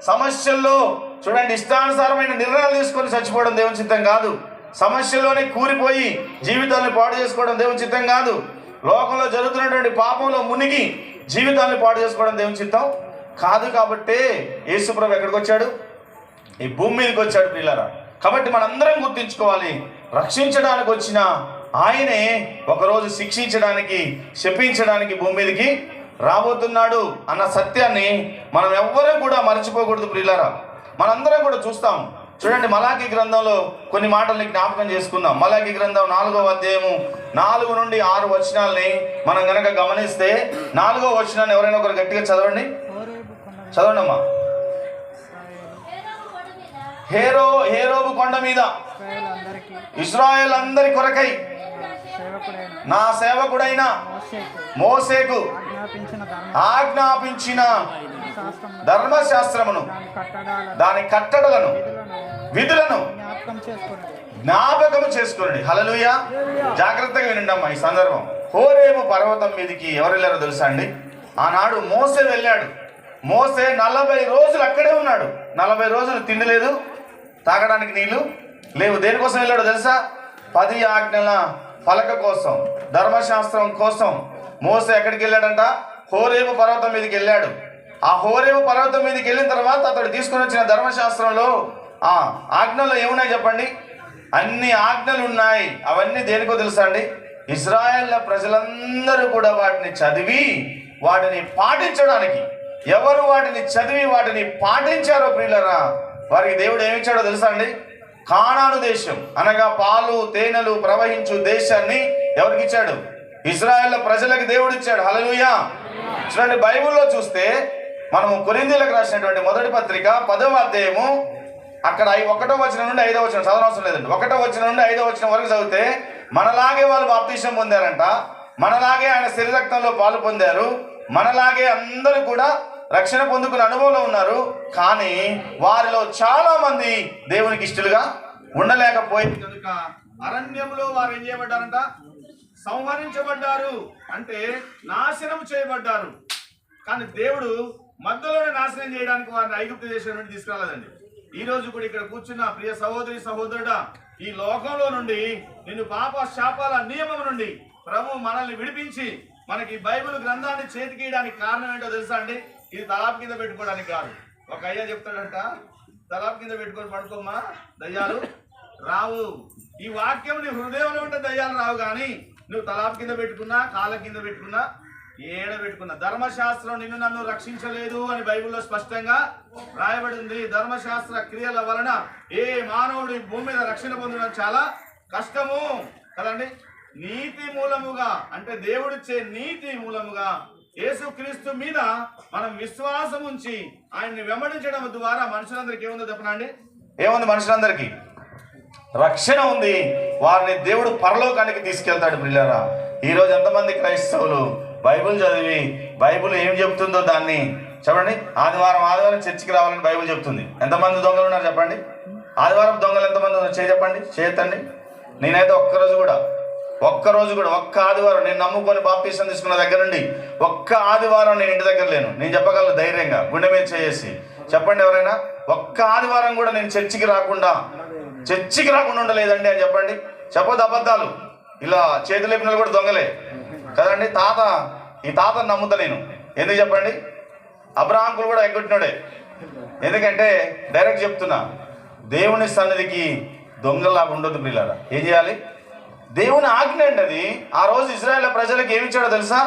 సమస్యల్లో చూడండి ఇష్టానుసారమైన నిర్ణయాలు తీసుకొని చచ్చిపోవడం దేవుని చిత్తం కాదు. సమస్యలోనే కూలిపోయి జీవితాన్ని పాడు చేసుకోవడం దేవుని చిత్తం కాదు. లోకంలో జరుగుతున్నటువంటి పాపంలో మునిగి జీవితాన్ని పాడు చేసుకోవడం దేవుని చిత్తం కాదు. కాబట్టే యేసుప్రభు ఎక్కడికి వచ్చాడు? ఈ భూమి మీదకి వచ్చాడు ప్రియులారా. కాబట్టి మనందరం గుర్తించుకోవాలి, రక్షించడానికి వచ్చిన ఆయనే ఒకరోజు శిక్షించడానికి, శపించడానికి భూమి మీదకి రాబోతున్నాడు అన్న సత్యాన్ని మనం ఎవ్వరం కూడా మర్చిపోకూడదు ప్రియులారా. మనందరం కూడా చూస్తాం. చూడండి, మలాకి గ్రంథంలో కొన్ని మాటల్ని జ్ఞాపకం చేసుకుందాం. మలాకి గ్రంథం 4వ అధ్యాయము 4 నుండి 6 వచనాలని మనం గనక గమనిస్తే, 4వ వచనాన్ని ఎవరైనా ఒకరు గట్టిగా చదవండి. చదవండి అమ్మా. హేరోబు కొండ మీద ఇశ్రాయేల్ అందరి కొరకై నా సేవకుడైన మోసేకు ఆజ్ఞాపించిన ధర్మశాస్త్రమును, దాని కట్టడలను, విధులను జ్ఞాపకము చేసుకోండి. హల్లెలూయా. జాగ్రత్తగా వినండి అమ్మా. ఈ సందర్భం, హోరేబు పర్వతం మీదకి ఎవరు వెళ్ళారో తెలుసా అండి? ఆనాడు మోసే వెళ్ళాడు. మోసే 40 రోజులు అక్కడే ఉన్నాడు. 40 రోజులు తిండి లేదు, తాగడానికి నీళ్లు లేవు. దేనికోసం వెళ్ళాడో తెలుసా? 10 ఆజ్ఞల పలక కోసం, ధర్మశాస్త్రం కోసం మోసే ఎక్కడికి వెళ్ళాడంట? హోరేబు పర్వతం మీదకి వెళ్ళాడు. ఆ హోరేబు పర్వతం మీదకి వెళ్ళిన తర్వాత అతడు తీసుకుని వచ్చిన ధర్మశాస్త్రంలో ఆజ్ఞలు ఏమున్నాయి చెప్పండి? అన్ని ఆజ్ఞలు ఉన్నాయి. అవన్నీ దేనికో తెలుసా అండి? ఇశ్రాయేల్ ప్రజలందరూ కూడా వాటిని చదివి వాటిని పాటించడానికి. ఎవరు వాటిని చదివి వాటిని పాటించారో ప్రియులరా, వారికి దేవుడు ఏమిచ్చాడో తెలుసా అండి? కానాను దేశం అనగా పాలు తేనెలు ప్రవహించు దేశాన్ని ఎవరికి ఇచ్చాడు? ఇశ్రాయేల్ ప్రజలకు దేవుడు ఇచ్చాడు. హల్లెలూయా. చూడండి, బైబిల్లో చూస్తే మనము కొరింథీయులకు రాసినటువంటి మొదటి పత్రిక 10వ అధ్యాయము అక్కడ 1వ వచనం నుండి 5వ వచనం చదవనవసరం లేదండి. 1వ వచనం నుండి 5వ వచనం వరకు చదివితే, మనలాగే వాళ్ళు బాప్తిసం పొందారంట, మనలాగే ఆయన శరీరక్తంలో పాలు పొందారు, మనలాగే అందరూ కూడా రక్షణ పొందుకున్న అనుభవంలో ఉన్నారు. కానీ వారిలో చాలా మంది దేవునికి ఇష్టలుగా ఉండలేకపోయింది కనుక అరణ్యంలో వారు ఏం చేయబడ్డారంట? సంహరించబడ్డారు, అంటే నాశనం చేయబడ్డారు. కానీ దేవుడు మధ్యలోనే నాశనం చేయడానికి వారిని ఐగుప్తు దేశం నుండి తీసుకురాలేదండి. ఈ రోజు కూడా ఇక్కడ కూర్చున్న ప్రియ సహోదరి సహోదరుడా, ఈ లోకంలో నుండి నిన్ను పాప శాపాల నియమం నుండి ప్రభు మనల్ని విడిపించి మనకి బైబిల్ గ్రంథాన్ని చేతికియడానికి కారణం ఏంటో తెలుసా అండి? ఇది తలాపు కింద పెట్టుకోవడానికి కాదు. ఒక అయ్యా చెప్తాడంట, తలాపు కింద పెట్టుకొని పడుకోమ్మా, దయ్యాలు రావు. ఈ వాక్యం నీ హృదయంలో ఉంటే దయ్యాలు రావు. కానీ నువ్వు తలాపు కింద పెట్టుకున్నా, కాళ్ళ కింద పెట్టుకున్నా, ఏడ పెట్టుకున్నా, ధర్మశాస్త్రం నిన్ను నన్ను రక్షించలేదు అని బైబిల్లో స్పష్టంగా రాయబడింది. ధర్మశాస్త్ర క్రియల వలన ఏ మానవుడు ఈ భూమి మీద రక్షణ పొందడం చాలా కష్టము కదండి. నీతి మూలముగా, అంటే దేవుడిచ్చే నీతి మూలముగా యేసుక్రీస్తు మీద మనం విశ్వాసం ఉంచి ఆయన్ని వెంబడించడం ద్వారా మనుషులందరికీ ఏముందో చెప్పనండి? ఏముంది? మనుషులందరికీ రక్షణ ఉంది. వారిని దేవుడు పరలోకానికి తీసుకెళ్తాడు. ప్రియులారా, ఈరోజు ఎంతమంది క్రైస్తవులు బైబిల్ చదివి బైబిల్ ఏం చెప్తుందో దాన్ని చెప్పండి. ఆదివారం చర్చికి రావాలని బైబిల్ చెప్తుంది. ఎంతమంది దొంగలు ఉన్నారు చెప్పండి? ఆదివారం దొంగలు ఎంతమంది ఉన్నారు? చెప్పండి, చేయొద్దండి. నేనైతే ఒక్క ఆదివారం నేను నమ్ముకొని బాప్తీసం తీసుకున్న దగ్గర నుండి ఒక్క ఆదివారం నేను ఇంటి దగ్గర లేను. నేను చెప్పగలను ధైర్యంగా, గుండె మీద చేసి చెప్పండి ఎవరైనా. ఒక్క ఆదివారం కూడా నేను చర్చికి రాకుండా ఉండలేదండి అని చెప్పండి. చెప్పొద్దు అబద్ధాలు. ఇలా చేతులు లేపిన కూడా దొంగలే కదండి. ఈ తాతను నమ్ముతా నేను. ఎందుకు చెప్పండి? అబ్రహాంకులు కూడా ఎగ్గొట్టినాడే. ఎందుకంటే డైరెక్ట్ చెప్తున్నా, దేవుని సన్నిధికి దొంగలాగా ఉండొద్దు ప్రియులారా. ఏం చేయాలి? దేవుని ఆజ్ఞ అండి అది. ఆ రోజు ఇశ్రాయేల్ ప్రజలకు ఏమి ఇచ్చాడో తెలుసా?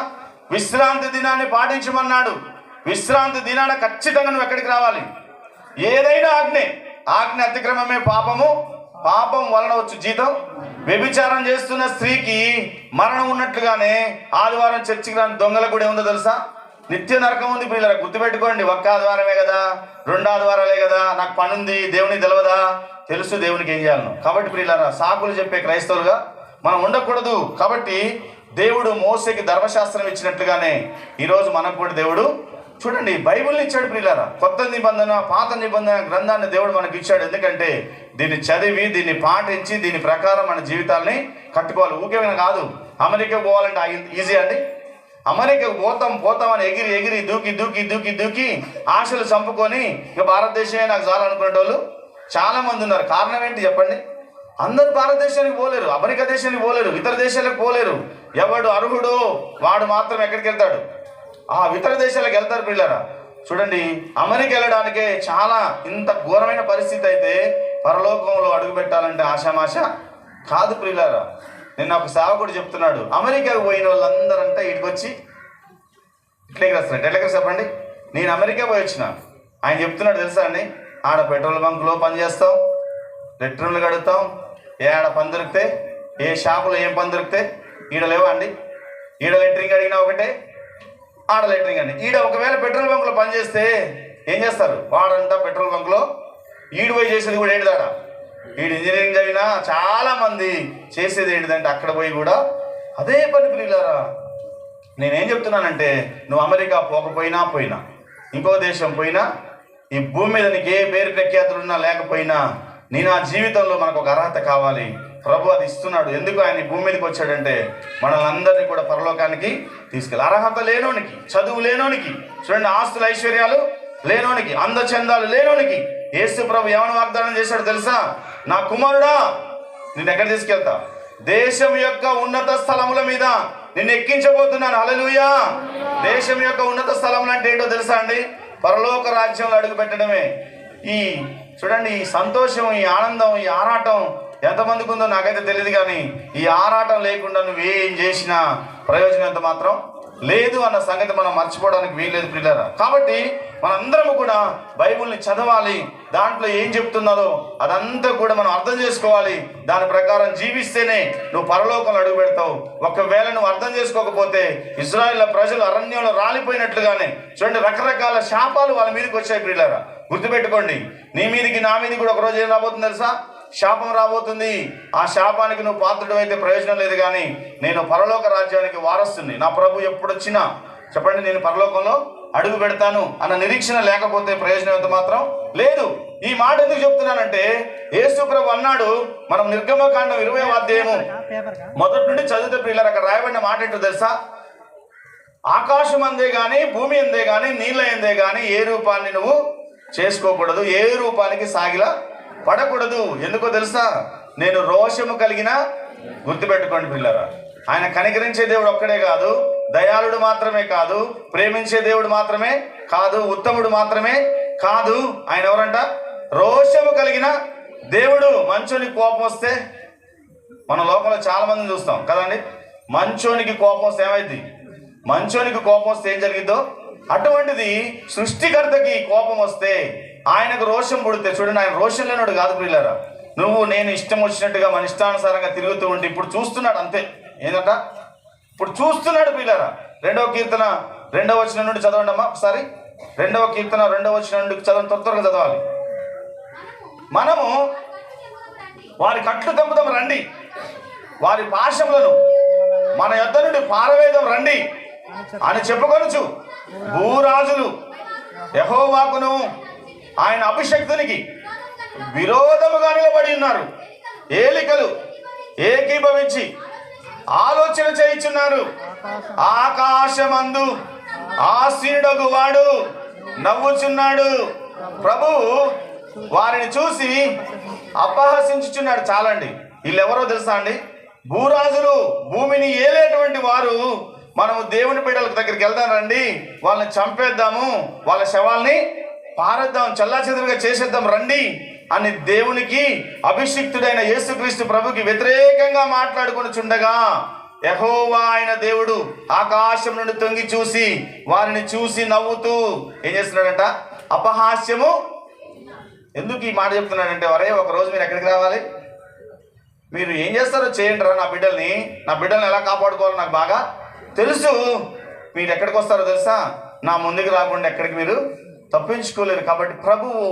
విశ్రాంతి దినాన్ని పాటించమన్నాడు. విశ్రాంతి దినాన ఖచ్చితంగా నువ్వు ఎక్కడికి రావాలి? ఏదైనా ఆజ్ఞ అతిక్రమమే పాపము, పాపం వలన వచ్చు జీతం. వ్యభిచారం చేస్తున్న స్త్రీకి మరణం ఉన్నట్లుగానే ఆదివారం చర్చికి రాని దొంగలకు కూడా ఏముందో తెలుసా? నిత్య నరకం ఉంది ప్రియులారా. గుర్తుపెట్టుకోండి. ఒక్క ఆదివారమే కదా, 2 ఆదివారాలే కదా, నాకు పని ఉంది, దేవునికి తెలియదా? తెలుసు దేవునికి ఏం చేయాలను. కాబట్టి ప్రియులారా, సాకులు చెప్పే క్రైస్తవులుగా మనం ఉండకూడదు. కాబట్టి దేవుడు మోసేకి ధర్మశాస్త్రం ఇచ్చినట్లుగానే ఈరోజు మనకు కూడా దేవుడు చూడండి బైబిల్ని ఇచ్చాడు ప్రియులారా. కొత్త నిబంధన, పాత నిబంధన గ్రంథాన్ని దేవుడు మనకి ఇచ్చాడు. ఎందుకంటే దీన్ని చదివి, దీన్ని పాటించి, దీని ప్రకారం మన జీవితాల్ని కట్టుకోవాలి. ఊకేమైనా కాదు. అమెరికా పోవాలంటే ఈజీ అండి? అమెరికాకు పోతాం అని ఎగిరి దూకి ఆశలు చంపుకొని ఇక భారతదేశమే నాకు చాలు అనుకునేటోళ్ళు చాలా మంది ఉన్నారు. కారణం ఏంటి చెప్పండి? అందరూ భారతదేశానికి పోలేరు, అమెరికా దేశానికి పోలేరు, ఇతర దేశాలకు పోలేరు. ఎవడు అర్హుడో వాడు మాత్రం ఎక్కడికి వెళ్తాడు? ఇతర దేశాలకు వెళ్తారు. పిల్లరా చూడండి, అమెరికా వెళ్ళడానికే చాలా ఇంత ఘోరమైన పరిస్థితి అయితే పరలోకంలో అడుగు పెట్టాలంటే ఆశామాష కాదు. పిల్లరా నిన్న ఒక సేవకుడు చెప్తున్నాడు, అమెరికాకు పోయిన వాళ్ళందరంటే ఇటుకు వచ్చి ఇట్లకి వస్తున్నాడు. ఎట్లకి చెప్పండి? నేను అమెరికా పోయి వచ్చిన. ఆయన చెప్తున్నాడు తెలుసా అండి, ఆడ పెట్రోల్ బంకులో పని చేస్తాం, లెట్రిన్లు కడుగుతాం, ఏడ పని దొరికితే ఏ షాపులో ఏం పని దొరికితే ఈడ లేవా అండి? ఈడ లెట్రింగ్ అడిగినా ఒకటే, ఆడ లెట్రింగ్ అండి. ఈడ ఒకవేళ పెట్రోల్ బంకులో పని చేస్తే ఏం చేస్తారు? వాడంతా పెట్రోల్ బంకులో ఈడు పోయి చేసేది కూడా ఏంటిదాడ? ఈడు ఇంజనీరింగ్ చదివినా చాలా మంది చేసేది ఏంటిదంటే అక్కడ పోయి కూడా అదే పని. పిల్లరా నేనేం చెప్తున్నానంటే, నువ్వు అమెరికా పోయినా ఇంకో దేశం పోయినా, ఈ భూమి మీద నీకు ఏ పేరు ప్రఖ్యాతులున్నా లేకపోయినా నీ నా జీవితంలో మనకు ఒక అర్హత కావాలి. ప్రభు అది ఇస్తున్నాడు. ఎందుకు ఆయన భూమి మీదకి వచ్చాడంటే మనల్ని అందరినీ కూడా పరలోకానికి తీసుకెళ్ళి. అర్హత లేనోనికి, చదువు లేనోనికి, చూడండి ఆస్తుల ఐశ్వర్యాలు లేనోనికి, అందచందాలు లేనోనికి యేసు ప్రభు ఏమని వాగ్దానం చేశాడు తెలుసా? నా కుమారుడా నిన్ను ఎక్కడ తీసుకెళ్తా? దేశం యొక్క ఉన్నత స్థలముల మీద నిన్ను ఎక్కించబోతున్నాను. హల్లెలూయా. దేశం యొక్క ఉన్నత స్థలములు అంటే ఏంటో తెలుసా అండి? పరలోక రాజ్యంలో అడుగు పెట్టడమే. ఈ చూడండి, ఈ సంతోషం, ఈ ఆనందం, ఈ ఆరాటం ఎంతమందికి ఉందో నాకైతే తెలియదు, కానీ ఈ ఆరాటం లేకుండా నువ్వేం చేసినా ప్రయోజనం ఎంత మాత్రం లేదు అన్న సంగతి మనం మర్చిపోవడానికి వీల్లేదు పిల్లరా. కాబట్టి మనందరము కూడా బైబిల్ని చదవాలి, దాంట్లో ఏం చెప్తున్నారో అదంతా కూడా మనం అర్థం చేసుకోవాలి. దాని ప్రకారం జీవిస్తేనే నువ్వు పరలోకంలో అడుగు పెడతావు. ఒకవేళ నువ్వు అర్థం చేసుకోకపోతే ఇశ్రాయేలు ప్రజలు అరణ్యంలో రాలిపోయినట్లుగానే చూడండి రకరకాల శాపాలు వాళ్ళ మీదకి వచ్చాయి. పిల్లరా గుర్తుపెట్టుకోండి, నీ మీదకి నా మీదకి కూడా ఒకరోజు ఏం రాబోతుంది తెలుసా? శాపం రాబోతుంది. ఆ శాపానికి నువ్వు పాత్రుడు అయితే ప్రయోజనం లేదు, కానీ నేను పరలోక రాజ్యానికి వారసుని. నా ప్రభు ఎప్పుడు వచ్చినా చెప్పండి నేను పరలోకంలో అడుగు పెడతాను అన్న నిరీక్షణ లేకపోతే ప్రయోజనం ఎంత మాత్రం లేదు. ఈ మాట ఎందుకు చెప్తున్నానంటే యేసు ప్రభు అన్నాడు, మనం నిర్గమకాండం 20వ అధ్యాయము మొదటి నుండి చదివితే పిల్లలు అక్కడ రాయబడిన మాట ఏంటో తెలుసా? ఆకాశం అందే గాని, భూమి అందే గాని, నీళ్ళ అందే గాని ఏ రూపాన్ని నువ్వు చేసుకోకూడదు, ఏ రూపానికి సాగిలా పడకూడదు. ఎందుకో తెలుసా? నేను రోషము కలిగిన, గుర్తుపెట్టుకోండి పిల్లరా, ఆయన కనికరించే దేవుడు ఒక్కడే కాదు, దయాళుడు మాత్రమే కాదు, ప్రేమించే దేవుడు మాత్రమే కాదు, ఉత్తముడు మాత్రమే కాదు. ఆయన ఎవరంట? రోషము కలిగిన దేవుడు. మంచోనికి కోపం వస్తే మన లోకంలో చాలా మందిని చూస్తాం కదండి. మంచోనికి కోపం వస్తే ఏమైంది? మంచోనికి కోపం వస్తే ఏం జరిగిద్దో అటువంటిది సృష్టికర్తకి కోపం వస్తే, ఆయనకు రోషం పుడితే చూడండి, ఆయన రోషం లేనాడు కాదు పిల్లరా. నువ్వు నేను ఇష్టం వచ్చినట్టుగా మన ఇష్టానుసారంగా తిరుగుతూ ఉంటే ఇప్పుడు చూస్తున్నాడు అంతే. ఏంటంట? ఇప్పుడు చూస్తున్నాడు పిల్లరా. 2వ కీర్తన 2వ వచనం నుండి చదవండి అమ్మా ఒకసారి. 2వ కీర్తన 2వ వచనం నుండి చదవండి, త్వరగా చదవాలి. మనము వారి కట్లు తెంపుదాం రండి, వారి పాశములను మన యొద్ద నుండి పారవేదం రండి అని చెప్పుకొనుచు భూరాజులు యెహోవాకును ఆయన అభిషక్తునికి విరోధముగా నిలబడి ఉన్నారు. ఏలికలు ఏకీభవించి ఆలోచన చేయుచున్నారు. ఆకాశమందు ఆసీనుడగు వాడు నవ్వుచున్నాడు. ప్రభువు వారిని చూసి అపహసించుచున్నాడు. చాలండి, వీళ్ళెవరో తెలుసా అండి? భూరాజులు, భూమిని ఏలేటువంటి వారు. మనము దేవుని బిడ్డల దగ్గరికి వెళ్దాం రండి, వాళ్ళని చంపేద్దాము, వాళ్ళ శవాల్ని పారేద్దాం, చల్లాచెదురుగా చేసేద్దాం రండి అని దేవునికి అభిషిక్తుడైన యేసుక్రీస్తు ప్రభుకి వ్యతిరేకంగా మాట్లాడుకుని చుండగా యెహోవా ఆయన దేవుడు ఆకాశం నుండి తొంగి చూసి వారిని చూసి నవ్వుతూ ఏం చేస్తున్నాడంట? అపహాస్యము. ఎందుకు ఈ మాట చెప్తున్నాడంటే, వరే ఒకరోజు మీరు ఎక్కడికి రావాలి, మీరు ఏం చేస్తారో చేయండి రా, నా బిడ్డల్ని ఎలా కాపాడుకోవాలో నాకు బాగా తెలుసు. మీరు ఎక్కడికి వస్తారో తెలుసా? నా ముందుకు రాకుండా ఎక్కడికి మీరు తప్పించుకోలేరు. కాబట్టి ప్రభువు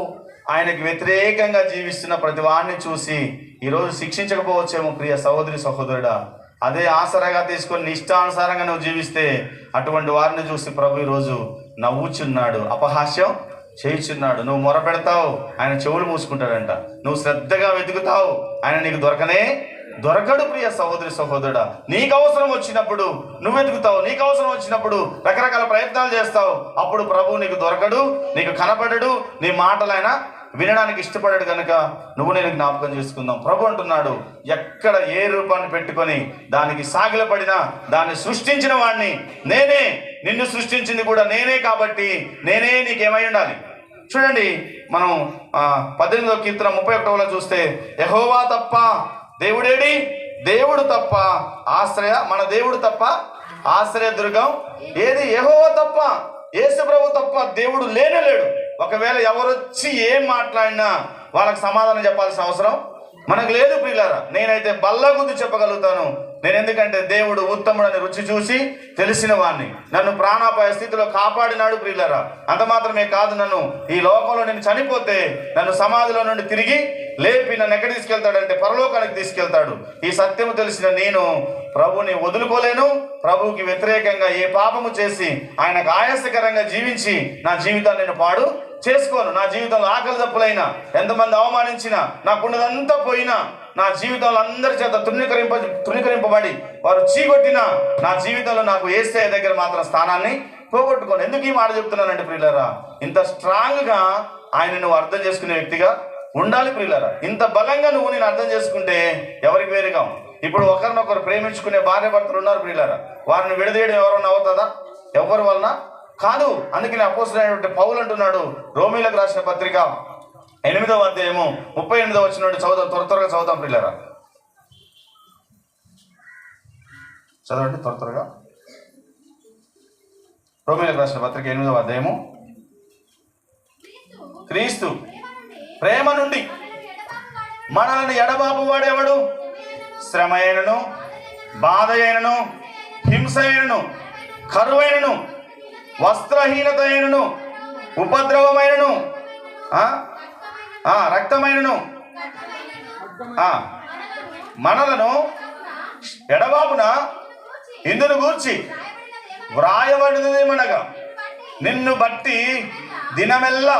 ఆయనకి వ్యతిరేకంగా జీవిస్తున్న ప్రతి వాడిని చూసి ఈరోజు శిక్షించకపోవచ్చేమో ప్రియ సహోదరి సహోదరుడా. అదే ఆసరాగా తీసుకొని నీ ఇష్టానుసారంగా నువ్వు జీవిస్తే అటువంటి వారిని చూసి ప్రభు ఈరోజు నవ్వుచున్నాడు, అపహాస్యం చేయుచున్నాడు. నువ్వు మొరపెడతావు, ఆయన చెవులు మూసుకుంటాడంట. నువ్వు శ్రద్ధగా వెతుకుతావు, ఆయన నీకు దొరకనే దొరకడు ప్రియ సహోదరి సహోదరుడా. నీకు అవసరం వచ్చినప్పుడు నువ్వు వెతుకుతావు, నీకు అవసరం వచ్చినప్పుడు రకరకాల ప్రయత్నాలు చేస్తావు. అప్పుడు ప్రభువు నీకు దొరకడు, నీకు కనపడడు, నీ మాటలైనా వినడానికి ఇష్టపడాడు. కనుక నువ్వు నేను జ్ఞాపకం చేసుకుందాం. ప్రభు అంటున్నాడు, ఎక్కడ ఏ రూపాన్ని పెట్టుకొని దానికి సాగిలపడినా దాన్ని సృష్టించిన వాడిని నేనే, నిన్ను సృష్టించింది కూడా నేనే, కాబట్టి నేనే నీకేమై ఉండాలి. చూడండి, మనం 18వ కీర్తన 31లో చూస్తే, యెహోవా తప్ప దేవుడేడి, దేవుడు తప్ప ఆశ్రయ, మన దేవుడు తప్ప ఆశ్రయ దుర్గం ఏది? యెహోవా తప్ప, యేసు ప్రభు తప్ప దేవుడు లేనేలేడు. ఒకవేళ ఎవరొచ్చి ఏం మాట్లాడినా వాళ్ళకి సమాధానం చెప్పాల్సిన అవసరం మనకు లేదు ప్రియులారా. నేనైతే బల్లగుద్ది చెప్పగలుగుతాను. నేను ఎందుకంటే దేవుడు ఉత్తముడని రుచి చూసి తెలిసిన వాడిని, నన్ను ప్రాణాపాయ స్థితిలో కాపాడినాడు ప్రియులారా. అంత మాత్రమే కాదు, నన్ను ఈ లోకంలో నేను చనిపోతే నన్ను సమాధిలో నుండి తిరిగి లేపి నన్ను ఎక్కడ తీసుకెళ్తాడంటే పరలోకానికి తీసుకెళ్తాడు. ఈ సత్యము తెలిసిన నేను ప్రభుని వదులుకోలేను. ప్రభువుకి వ్యతిరేకంగా ఏ పాపము చేసి ఆయనకు ఆయాసకరంగా జీవించి నా జీవితాన్ని నేను పాడు చేసుకోను. నా జీవితంలో ఆకలి తప్పులైనా, ఎంతమంది అవమానించినా, నాకున్నదంతా పోయినా, నా జీవితంలో అందరి చేత తృణీకరింపబడి వారు చీకొట్టినా, నా జీవితంలో నాకు యేసయ్య దగ్గర మాత్రం స్థానాన్ని పోగొట్టుకోను. ఎందుకు ఈ మాట చెప్తున్నానంటే ప్రియులారా, ఇంత స్ట్రాంగ్గా ఆయన నువ్వు అర్థం చేసుకునే వ్యక్తిగా ఉండాలి ప్రియులారా. ఇంత బలంగా నువ్వు నేను అర్థం చేసుకుంటే ఎవరికి వేరుగా. ఇప్పుడు ఒకరినొకరు ప్రేమించుకునే భార్య భర్తలు ఉన్నారు ప్రియులారా, వారిని విడదీయడం ఎవరన్నా అవుతుందా? ఎవరి వలన కాదు. అందుకని అపోస్తలుడైనటువంటి పౌలు అంటున్నాడు, రోమీలకు రాసిన పత్రిక 8వ అధ్యాయము 38వ వచనం చదువుతాం, త్వరగా చదువుతాం ప్రియులారా. చదవండి త్వరగా. రోమీలకు రాసిన పత్రిక 8వ అధ్యాయము. క్రీస్తు ప్రేమ నుండి మనల్ని ఎడబాపు వాడేవాడు? శ్రమ అయినను, బాధ అయినను, హింస అయినను, కరువైనను, వస్త్రహీనత అయినను, ఉపద్రవమైనను, రక్తమైనను మనలను ఎడబాపున ఇందును గూర్చి వ్రాయబడినదేమనగా, నిన్ను బట్టి దినమెల్లా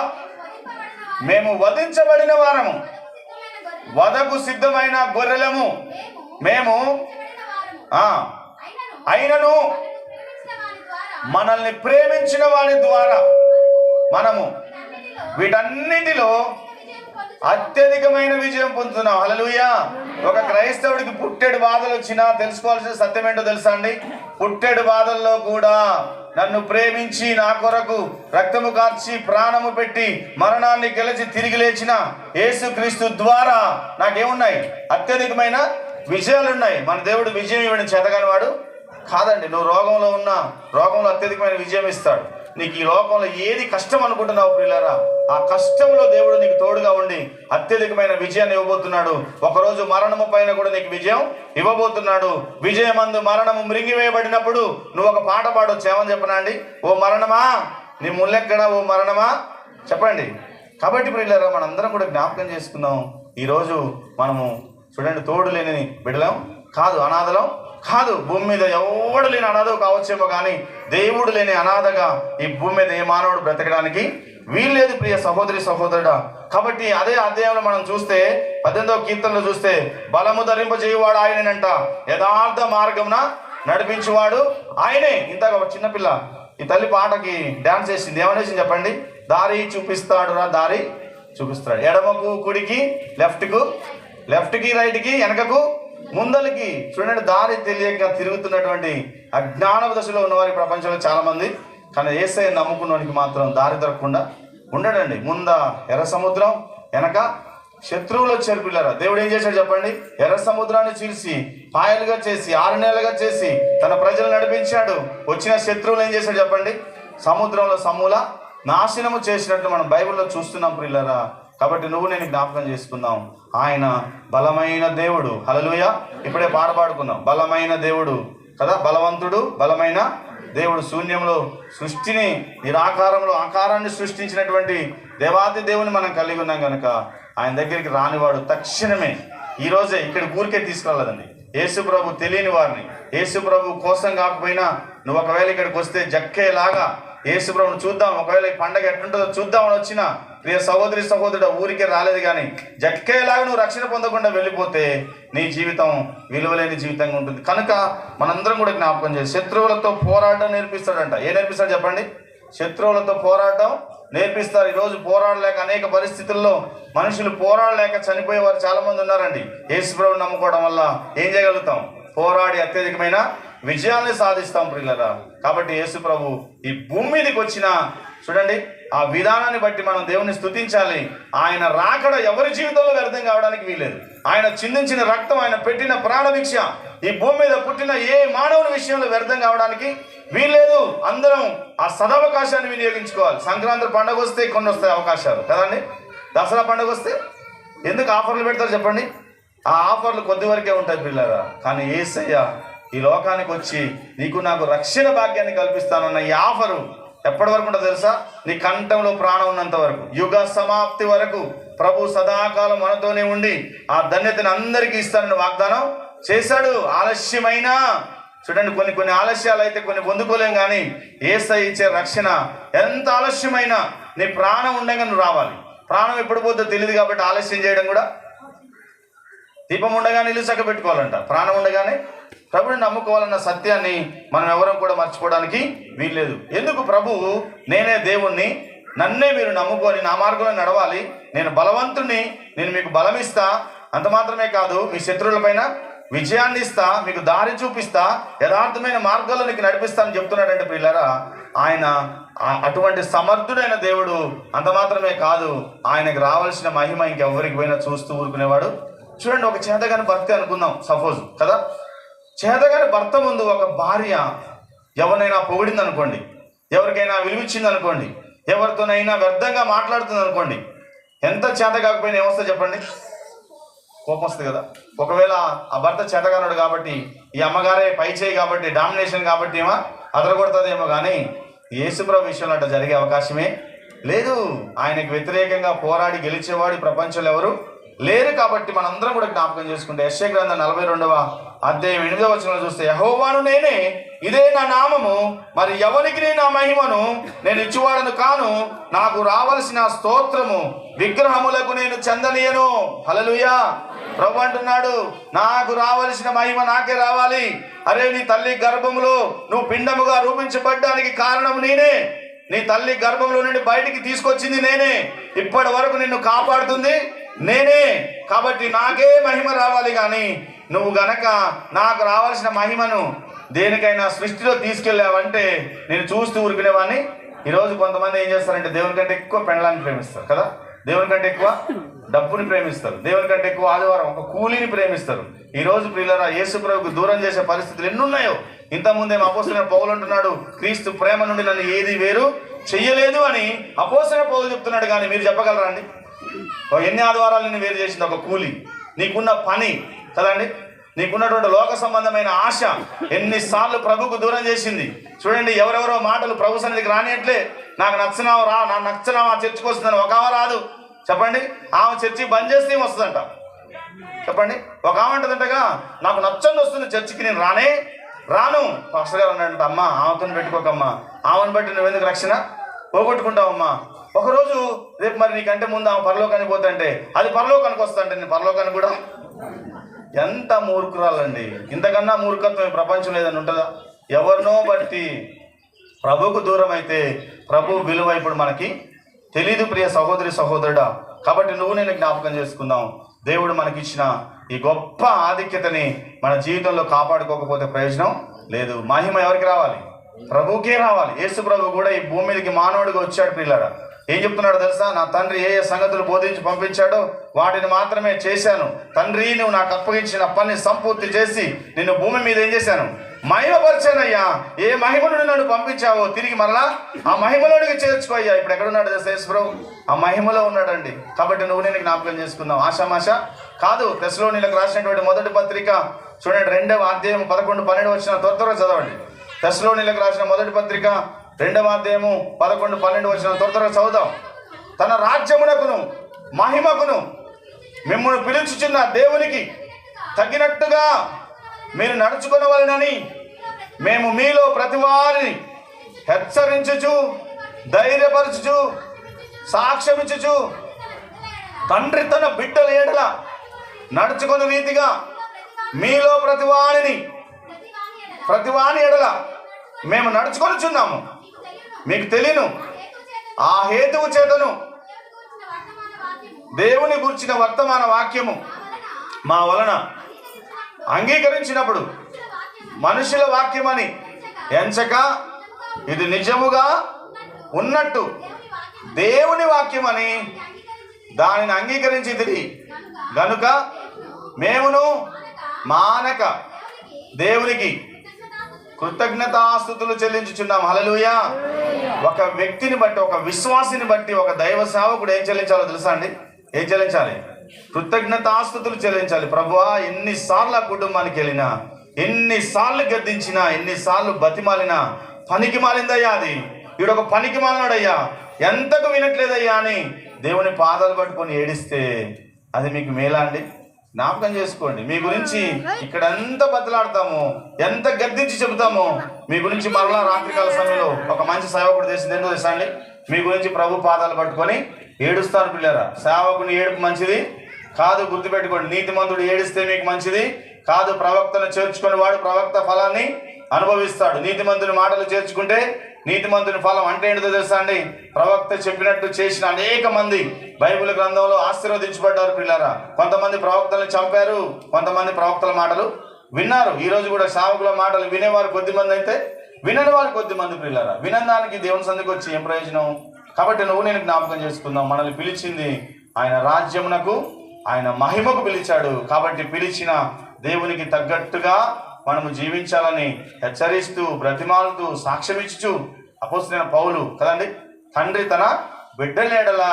మేము వధించబడిన వారము, వధకు సిద్ధమైన గొర్రెలము మేము, అయినను మనల్ని ప్రేమించిన వారి ద్వారా మనము వీటన్నిటిలో అత్యధికమైన విజయం పొందుతున్నాం. హల్లెలూయా. ఒక క్రైస్తవుడికి పుట్టెడు బాధలు వచ్చినా తెలుసుకోవాల్సిన సత్యం ఏంటో తెలుసా అండి? పుట్టెడు బాధల్లో కూడా నన్ను ప్రేమించి నా కొరకు రక్తము కార్చి ప్రాణము పెట్టి మరణాన్ని గెలిచి తిరిగి లేచిన యేసుక్రీస్తు ద్వారా నాకేమున్నాయి? అత్యధికమైన విజయాలు ఉన్నాయి. మన దేవుడు విజయం ఇవ్వడం చేతగాని వాడు కాదండి. నువ్వు రోగంలో ఉన్నా రోగంలో అత్యధికమైన విజయం ఇస్తాడు. నీకు ఈ లోకంలో ఏది కష్టం అనుకుంటున్నావు ప్రియులారా, ఆ కష్టంలో దేవుడు నీకు తోడుగా ఉండి అత్యధికమైన విజయాన్ని ఇవ్వబోతున్నాడు. ఒకరోజు మరణము పైన కూడా నీకు విజయం ఇవ్వబోతున్నాడు. విజయమందు మరణము మృంగివేయబడినప్పుడు నువ్వు ఒక పాట పాడొచ్చు. ఏమని చెప్పనా అండి? ఓ మరణమా నీ ముల్లెక్కడ, ఓ మరణమా చెప్పండి. కాబట్టి ప్రియులారా, మనందరం కూడా జ్ఞాపకం చేసుకుందాం. ఈరోజు మనము చూడండి, తోడు లేని బిడ్డలం కాదు, అనాథలం కాదు. భూమి మీద ఎవడు లేని అనాథ కావచ్చేమో కానీ దేవుడు లేని అనాథగా ఈ భూమి మీద ఏ మానవుడు బ్రతకడానికి వీల్లేదు ప్రియ సహోదరి సహోదరుడా. కాబట్టి అదే అధ్యాయంలో మనం చూస్తే 18వ కీర్తనలో చూస్తే, బలము ధరింపజేయువాడు ఆయనేనంట, యథార్థ మార్గమున నడిపించువాడు ఆయనే. ఇంతగా ఒక చిన్నపిల్ల ఈ తల్లి పాటకి డాన్స్ చేసింది. ఏమనేసింది చెప్పండి? దారి చూపిస్తాడు రా, దారి చూపిస్తాడు. ఎడమకు కుడికి, లెఫ్ట్కి రైట్కి, వెనకకు ముందలకి. చూడండి, దారి తెలియక తిరుగుతున్నటువంటి అజ్ఞాన దశలో ఉన్నవారి ప్రపంచంలో చాలా మంది. కానీ యేసయ్యను నమ్ముకున్నవానికి మాత్రం దారి దొరకకుండా ఉండడండి. ముంద ఎర్ర సముద్రం, వెనక శత్రువులు వచ్చారు పిల్లరా. దేవుడు ఏం చేశాడు చెప్పండి? ఎర్ర సముద్రాన్ని చీల్చి పాయలుగా చేసి 6 నెలలుగా చేసి తన ప్రజలు నడిపించాడు. వచ్చిన శత్రువులు ఏం చేశాడు చెప్పండి? సముద్రంలో సమూల నాశనము చేసినట్టు మనం బైబిల్లో చూస్తున్నాం పిల్లరా. కాబట్టి నువ్వు నేను జ్ఞాపకం చేసుకుందాం, ఆయన బలమైన దేవుడు. హల్లెలూయా. ఇప్పుడే పాట పాడుకున్నాం, బలమైన దేవుడు కదా, బలవంతుడు, బలమైన దేవుడు. శూన్యంలో సృష్టిని, నిరాకారంలో ఆకారాన్ని సృష్టించినటువంటి దేవాది దేవుని మనం కలిగి ఉన్నాం కనుక ఆయన దగ్గరికి రానివాడు తక్షణమే ఈరోజే ఇక్కడ ఊరికే తీసుకురాలేదండి. యేసు ప్రభు తెలియని వారిని, యేసు ప్రభు కోసం కాకపోయినా నువ్వు ఒకవేళ ఇక్కడికి వస్తే జక్కేలాగా యేసుప్రభుని చూద్దాం, ఒకవేళ ఈ పండగ ఎట్లుంటుందో చూద్దామని వచ్చిన ప్రియ సహోదరి సహోదరుడు ఊరికే రాలేదు. కానీ జక్కేలాగా నువ్వు రక్షణ పొందకుండా వెళ్ళిపోతే నీ జీవితం విలువలేని జీవితంగా ఉంటుంది. కనుక మనందరం కూడా జ్ఞాపకం చేసి శత్రువులతో పోరాటం నేర్పిస్తాడంట. ఏ నేర్పిస్తాడు చెప్పండి? శత్రువులతో పోరాటం నేర్పిస్తారు. ఈరోజు పోరాడలేక అనేక పరిస్థితుల్లో మనుషులు పోరాడలేక చనిపోయేవారు చాలా మంది ఉన్నారండి. యేసుప్రభుని నమ్ముకోవడం వల్ల ఏం చేయగలుగుతాం? పోరాడి అత్యధికమైన విజయాన్ని సాధిస్తాం ప్రియులారా. కాబట్టి యేసుప్రభు ఈ భూమి మీదకి వచ్చిన చూడండి, ఆ విధానాన్ని బట్టి మనం దేవుని స్తుతించాలి. ఆయన రాకడ ఎవరి జీవితంలో వ్యర్థం కావడానికి వీలేదు. ఆయన చిందించిన రక్తం, ఆయన పెట్టిన ప్రాణభిక్ష ఈ భూమి మీద పుట్టిన ఏ మానవుని విషయంలో వ్యర్థం కావడానికి వీల్లేదు. అందరం ఆ సదవకాశాన్ని వినియోగించుకోవాలి. సంక్రాంతి పండుగ వస్తే కొన్ని వస్తాయి అవకాశాలు కదండి. దసరా పండుగ వస్తే ఎందుకు ఆఫర్లు పెడతారు చెప్పండి? ఆ ఆఫర్లు కొద్ది వరకే ఉంటాయి పిల్లరా. కానీ యేసయ్య ఈ లోకానికి వచ్చి నీకు నాకు రక్షణ భాగ్యాన్ని కల్పిస్తానన్న ఈ ఆఫరు ఎప్పటి వరకు ఉంటుందో తెలుసా? నీ కంఠంలో ప్రాణం ఉన్నంత వరకు, యుగ సమాప్తి వరకు ప్రభు సదాకాలం మనతోనే ఉండి ఆ ధన్యతను అందరికీ ఇస్తానని వాగ్దానం చేశాడు. ఆలస్యమైనా చూడండి, కొన్ని ఆలస్యాలు అయితే కొన్ని పొందుకోలేం. కానీ యేసయ్య ఇచ్చే రక్షణ ఎంత ఆలస్యమైనా నీ ప్రాణం ఉండగా నువ్వు రావాలి. ప్రాణం ఎప్పుడు పోతుందో తెలియదు కాబట్టి ఆలస్యం చేయడం కూడా. దీపం ఉండగానే ఇల్లు చక్క పెట్టుకోవాలంట, ప్రాణం ఉండగానే ప్రభుని నమ్ముకోవాలన్న సత్యాన్ని మనం ఎవరం కూడా మర్చిపోవడానికి వీల్లేదు. ఎందుకు? ప్రభువు నేనే దేవుణ్ణి, నన్నే మీరు నమ్ముకొని నా మార్గంలో నడవాలి, నేను బలవంతుణ్ణి, నేను మీకు బలమిస్తా, అంత మాత్రమే కాదు మీ శత్రువులపైన విజయాన్ని ఇస్తా, మీకు దారి చూపిస్తా, యథార్థమైన మార్గాల్లో నీకు నడిపిస్తా అని చెప్తున్నాడంటే ప్రియులారా, ఆయన అటువంటి సమర్థుడైన దేవుడు. అంత మాత్రమే కాదు, ఆయనకు రావాల్సిన మహిమ ఇంకెవరికి పోయినా చూస్తూ ఊరుకునేవాడు. చూడండి, ఒక చేతగాని భర్త అనుకుందాం సపోజ్ కదా. చేతగాని భర్త ముందు ఒక భార్య ఎవరినైనా పొగిడింది అనుకోండి, ఎవరికైనా విలువిచ్చింది అనుకోండి, ఎవరితోనైనా వ్యర్థంగా మాట్లాడుతుంది అనుకోండి, ఎంత చేత కాకపోయినా ఏమొస్తుంది చెప్పండి? కోపం వస్తుంది కదా. ఒకవేళ ఆ భర్త చేతగానుడు కాబట్టి, ఈ అమ్మగారే పై చేయి కాబట్టి, డామినేషన్ కాబట్టి ఏమో అదరగొడుతుందేమో. కానీ యేసుప్రభు విషయంలో అట్లా జరిగే అవకాశమే లేదు. ఆయనకు వ్యతిరేకంగా పోరాడి గెలిచేవాడు ఈ ప్రపంచంలో ఎవరు లేరు. కాబట్టి మనందరం కూడా జ్ఞాపకం చేసుకుంటే యెషయా గ్రంథం 42వ అధ్యాయం 8వ వచనంలో చూస్తే, యెహోవాను నేనే, ఇదే నా నామము, మరి ఎవరికి నా మహిమను నేను ఇచ్చువాడను కాను, నాకు రావలసిన స్తోత్రము విగ్రహములకు నేను చెందనీయను. హల్లెలూయా. ప్రభు అంటున్నాడు, నాకు రావలసిన మహిమ నాకే రావాలి. అరే, నీ తల్లి గర్భములో నువ్వు పిండముగా రూపించబడ్డానికి కారణం నేనే, నీ తల్లి గర్భంలో నుండి బయటికి తీసుకొచ్చింది నేనే, ఇప్పటి వరకు నిన్ను కాపాడుతుంది నేనే. కాబట్టి నాకే మహిమ రావాలి. కానీ నువ్వు గనక నాకు రావాల్సిన మహిమను దేనికైనా సృష్టిలో తీసుకెళ్ళావంటే నేను చూస్తూ ఊరుకునేవాడిని. ఈరోజు కొంతమంది ఏం చేస్తారంటే దేవుని కంటే ఎక్కువ పెండ్లాన్ని ప్రేమిస్తారు కదా, దేవుని కంటే ఎక్కువ డబ్బుని ప్రేమిస్తారు, దేవుని కంటే ఎక్కువ ఆదివారం ఒక కూలీని ప్రేమిస్తారు. ఈరోజు ప్రియులారా, యేసుప్రభుకు దూరం చేసే పరిస్థితులు ఎన్నున్నాయో. ఇంతకుముందే అపోస్తలుడైన పౌలు అంటున్నాడు, క్రీస్తు ప్రేమ నుండి నన్ను ఏది వేరు చెయ్యలేదు అని అపోస్తలుడైన పౌలు చెప్తున్నాడు. కానీ మీరు చెప్పగలరా అండి? ఎన్ని ఆదివారాలు నిన్ను వేరు చేసింది ఒక కూలి? నీకున్న పని కదండి, నీకున్నటువంటి లోక సంబంధమైన ఆశ ఎన్నిసార్లు ప్రభుకు దూరం చేసింది. చూడండి, ఎవరెవరో మాటలు ప్రభు సన్నిధికి రానియట్లే. నాకు నచ్చినావు రా, నాకు నచ్చినావు ఆ చర్చికి వస్తుందని ఒక ఆమె రాదు చెప్పండి. ఆమె చర్చి బంద్ చేస్తే వస్తుందంట చెప్పండి. ఒక ఆమె అంటదంటగా, నాకు నచ్చని వస్తుంది చర్చికి, నేను రాను. పాస్టర్ గారు అన్నాడంట, అమ్మ ఆమెతో పెట్టుకోకమ్మా, ఆమెను బట్టి నువ్వెందుకు రక్షణ పోగొట్టుకుంటావమ్మా. ఒకరోజు రేపు మరి నీకంటే ముందు ఆమె పరలోకానికి పోతుంటే అది పరలోకానికి వస్తుంటే నేను పరలోకానికి కూడా. ఎంత మూర్ఖురాలండి! ఇంతకన్నా మూర్ఖత్వం ఈ ప్రపంచం లేదని ఉంటుందా? ఎవరినో బట్టి ప్రభువుకు దూరం అయితే ప్రభు విలువ ఇప్పుడు మనకి తెలీదు ప్రియ సహోదరి సహోదరుడా. కాబట్టి నువ్వు నేను జ్ఞాపకం చేసుకుందాం, దేవుడు మనకిచ్చిన ఈ గొప్ప ఆధిక్యతని మన జీవితంలో కాపాడుకోకపోతే ప్రయోజనం లేదు. మహిమ ఎవరికి రావాలి? ప్రభువుకే రావాలి. యేసు ప్రభు కూడా ఈ భూమి మీదకి మానవుడిగా వచ్చాడు ప్రియులారా. ఏం చెప్తున్నాడు తెలుసా? నా తండ్రి ఏ సంగతులు బోధించి పంపించాడో వాటిని మాత్రమే చేశాను. తండ్రి, నువ్వు నాకు అప్పగించిన పని సంపూర్తి చేసి నిన్ను భూమి మీద ఏం చేశాను? మహిమపరిచానయ్యా. ఏ మహిమ నుండి నన్ను పంపించావో తిరిగి మరలా ఆ మహిమలోనికి చేర్చుకోయ్యా. ఇప్పుడు ఎక్కడున్నాడు యేసు ప్రభు? ఆ మహిమలో ఉన్నాడండి. కాబట్టి నువ్వు నేను జ్ఞాపకం చేసుకుందాం. ఆషామాష కాదు. తెస్సలోనీయులకు రాసినటువంటి మొదటి పత్రిక చూడండి, 2వ అధ్యాయం 11, 12 వచ్చిన త్వరగా చదవండి. తెస్సలోనీయులకు రాసిన మొదటి పత్రిక 2వ అధ్యాయము 11, 12 వచ్చిన త్వరగా చదువుదాం. తన రాజ్యమునకును మహిమకును మిమ్మల్ని పిలుచుచున్న దేవునికి తగినట్టుగా మీరు నడుచుకునవలెనని మేము మీలో ప్రతి వారిని హెచ్చరించుచు, ధైర్యపరచుచు, సాక్ష్యమిచ్చుచు, తండ్రి తన బిడ్డల ఎడల నడుచుకున్న రీతిగా మీలో ప్రతివాని ఎడల మేము నడుచుకొనిచున్నాము. మీకు తెలియను ఆ హేతువు చేతను దేవుని గురించిన వర్తమాన వాక్యము మా వలన అంగీకరించినప్పుడు మనుషుల వాక్యమని ఎంచక ఇది నిజముగా ఉన్నట్టు దేవుని వాక్యమని దానిని అంగీకరించితిరి గనుక మేమును మానక దేవునికి కృతజ్ఞతాస్తుతులు చెల్లించుచున్నాం. హల్లెలూయా. ఒక వ్యక్తిని బట్టి, ఒక విశ్వాసిని బట్టి, ఒక దైవ సేవకుడు ఏం చెల్లించాలో తెలుసా అండి? ఏం చెల్లించాలి? కృతజ్ఞతాస్తుతులు చెల్లించాలి. ప్రభువా, ఎన్నిసార్లు ఆ కుటుంబానికి వెళ్ళినా, ఎన్నిసార్లు గద్దించినా, ఎన్నిసార్లు బతిమాలినా పనికి మాలిందయ్యా, అది వీడొక పనికి మాలినాడయ్యా, ఎంతకు వినట్లేదయ్యా అని దేవుని పాదాలు పట్టుకొని ఏడిస్తే అది మీకు మేలా అండి? జ్ఞాపకం చేసుకోండి. మీ గురించి ఇక్కడ ఎంత బతిలాడతామో, ఎంత గద్దించి చెబుతామో, మీ గురించి మరలా రాత్రికాల సమయంలో ఒక మంచి సేవకుడు చేసింది ఏంటో తెలుసా అండి? మీ గురించి ప్రభు పాదాలు పట్టుకొని ఏడుస్తారు. పిల్లరా, సేవకుని ఏడుపు మంచిది కాదు, గుర్తుపెట్టుకోండి. నీతిమంతుడు ఏడిస్తే మీకు మంచిది కాదు. ప్రవక్తను చేర్చుకొని వాడు ప్రవక్త ఫలాన్ని అనుభవిస్తాడు. నీతిమంతుని మాటలు చేర్చుకుంటే నీతిమంతుని ఫలం అంటే ఏంటో తెలుసా అండి? ప్రవక్త చెప్పినట్టు చేసిన అనేక మంది బైబిల్ గ్రంథంలో ఆశీర్వదించబడ్డారు. పిల్లరా, కొంతమంది ప్రవక్తలను చంపారు, కొంతమంది ప్రవక్తల మాటలు విన్నారు. ఈ రోజు కూడా సేవకుల మాటలు వినేవారు కొద్దిమంది అయితే వినని వారు కొద్దిమంది. పిల్లరా, వినడానికి దేవుని సందుకు వచ్చి ఏం ప్రయోజనం? కాబట్టి నువ్వు నేను జ్ఞాపకం చేసుకుందాం. మనల్ని పిలిచింది ఆయన రాజ్యమునకు, ఆయన మహిమకు పిలిచాడు. కాబట్టి పిలిచిన దేవునికి తగ్గట్టుగా మనము జీవించాలని హెచ్చరిస్తూ, బ్రతిమాలుతూ, సాక్ష్యమిచ్చుచు అపోస్తలుడైన పౌలు కదండి, తండ్రి తన బిడ్డల ఎడల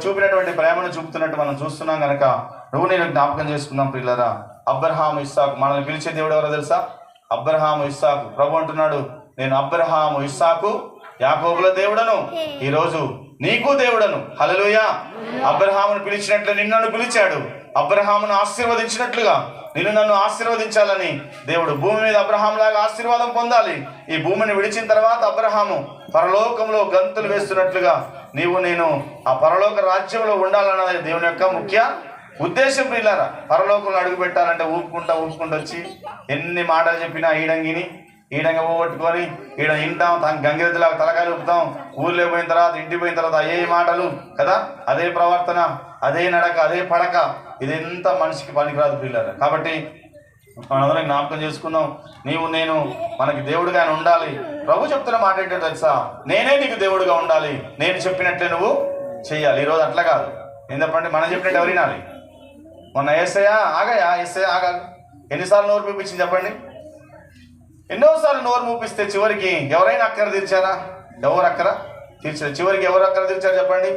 చూపినటువంటి ప్రేమను చూపుతున్నట్టు మనం చూస్తున్నాం. కనుక నువ్వు నేను జ్ఞాపకం చేసుకుందాం. పిల్లరా, అబ్రహాము, ఇస్సాకు, మనల్ని పిలిచే దేవుడు ఎవరో తెలుసా? అబ్రహాము, ఇస్సాకు. ప్రభు అంటున్నాడు, నేను అబ్రహాము, ఇస్సాకు, యాకోబుల దేవుడను, ఈరోజు నీకు దేవుడను. హల్లెలూయా. అబ్రహామును పిలిచినట్లు నిన్ను పిలిచాడు. అబ్రహామును ఆశీర్వదించినట్లుగా నిన్ను నన్ను ఆశీర్వదించాలని దేవుడు భూమి మీద అబ్రహాంలాగా ఆశీర్వాదం పొందాలి. ఈ భూమిని విడిచిన తర్వాత అబ్రహాము పరలోకంలో గంతులు వేస్తున్నట్లుగా నీవు నేను ఆ పరలోక రాజ్యంలో ఉండాలన్నది దేవుని యొక్క ముఖ్య ఉద్దేశం. పిల్లారా, పరలోకంలో అడుగు పెట్టాలంటే ఊపుకుంటా వచ్చి ఎన్ని మాటలు చెప్పినా ఈడంగా పోగొట్టుకొని ఈడ వింటాం, గంగిరెద్దులాగా తలకాయలు ఊపుతాం. ఊర్లో పోయిన తర్వాత, ఇంటికి పోయిన తర్వాత అయ్యే మాటలు కదా, అదే ప్రవర్తన, అదే నడక, అదే పడక, ఇదెంత మనిషికి పనికిరాదు పిల్లలు. కాబట్టి మనందరం జ్ఞాపకం చేసుకుందాం. నీవు నేను మనకి దేవుడుగా ఉండాలి. ప్రభు చెప్తున్న మాట ఏంటో తెలుసా? నేనే నీకు దేవుడుగా ఉండాలి, నేను చెప్పినట్లే నువ్వు చెయ్యాలి. ఈరోజు అట్లా కాదు. ఎందుకంటే మనం చెప్పినట్టు ఎవరు వినాలి? మొన్న ఏసయ్య ఆగా ఎన్నిసార్లు నోరు పిలిపించింది చెప్పండి? ఎన్నోసార్లు నోరు మూపిస్తే చివరికి ఎవరైనా అక్కర తీర్చారా? ఎవరు అక్కర తీర్చారు? చివరికి ఎవరు అక్కర తీర్చారు చెప్పండి?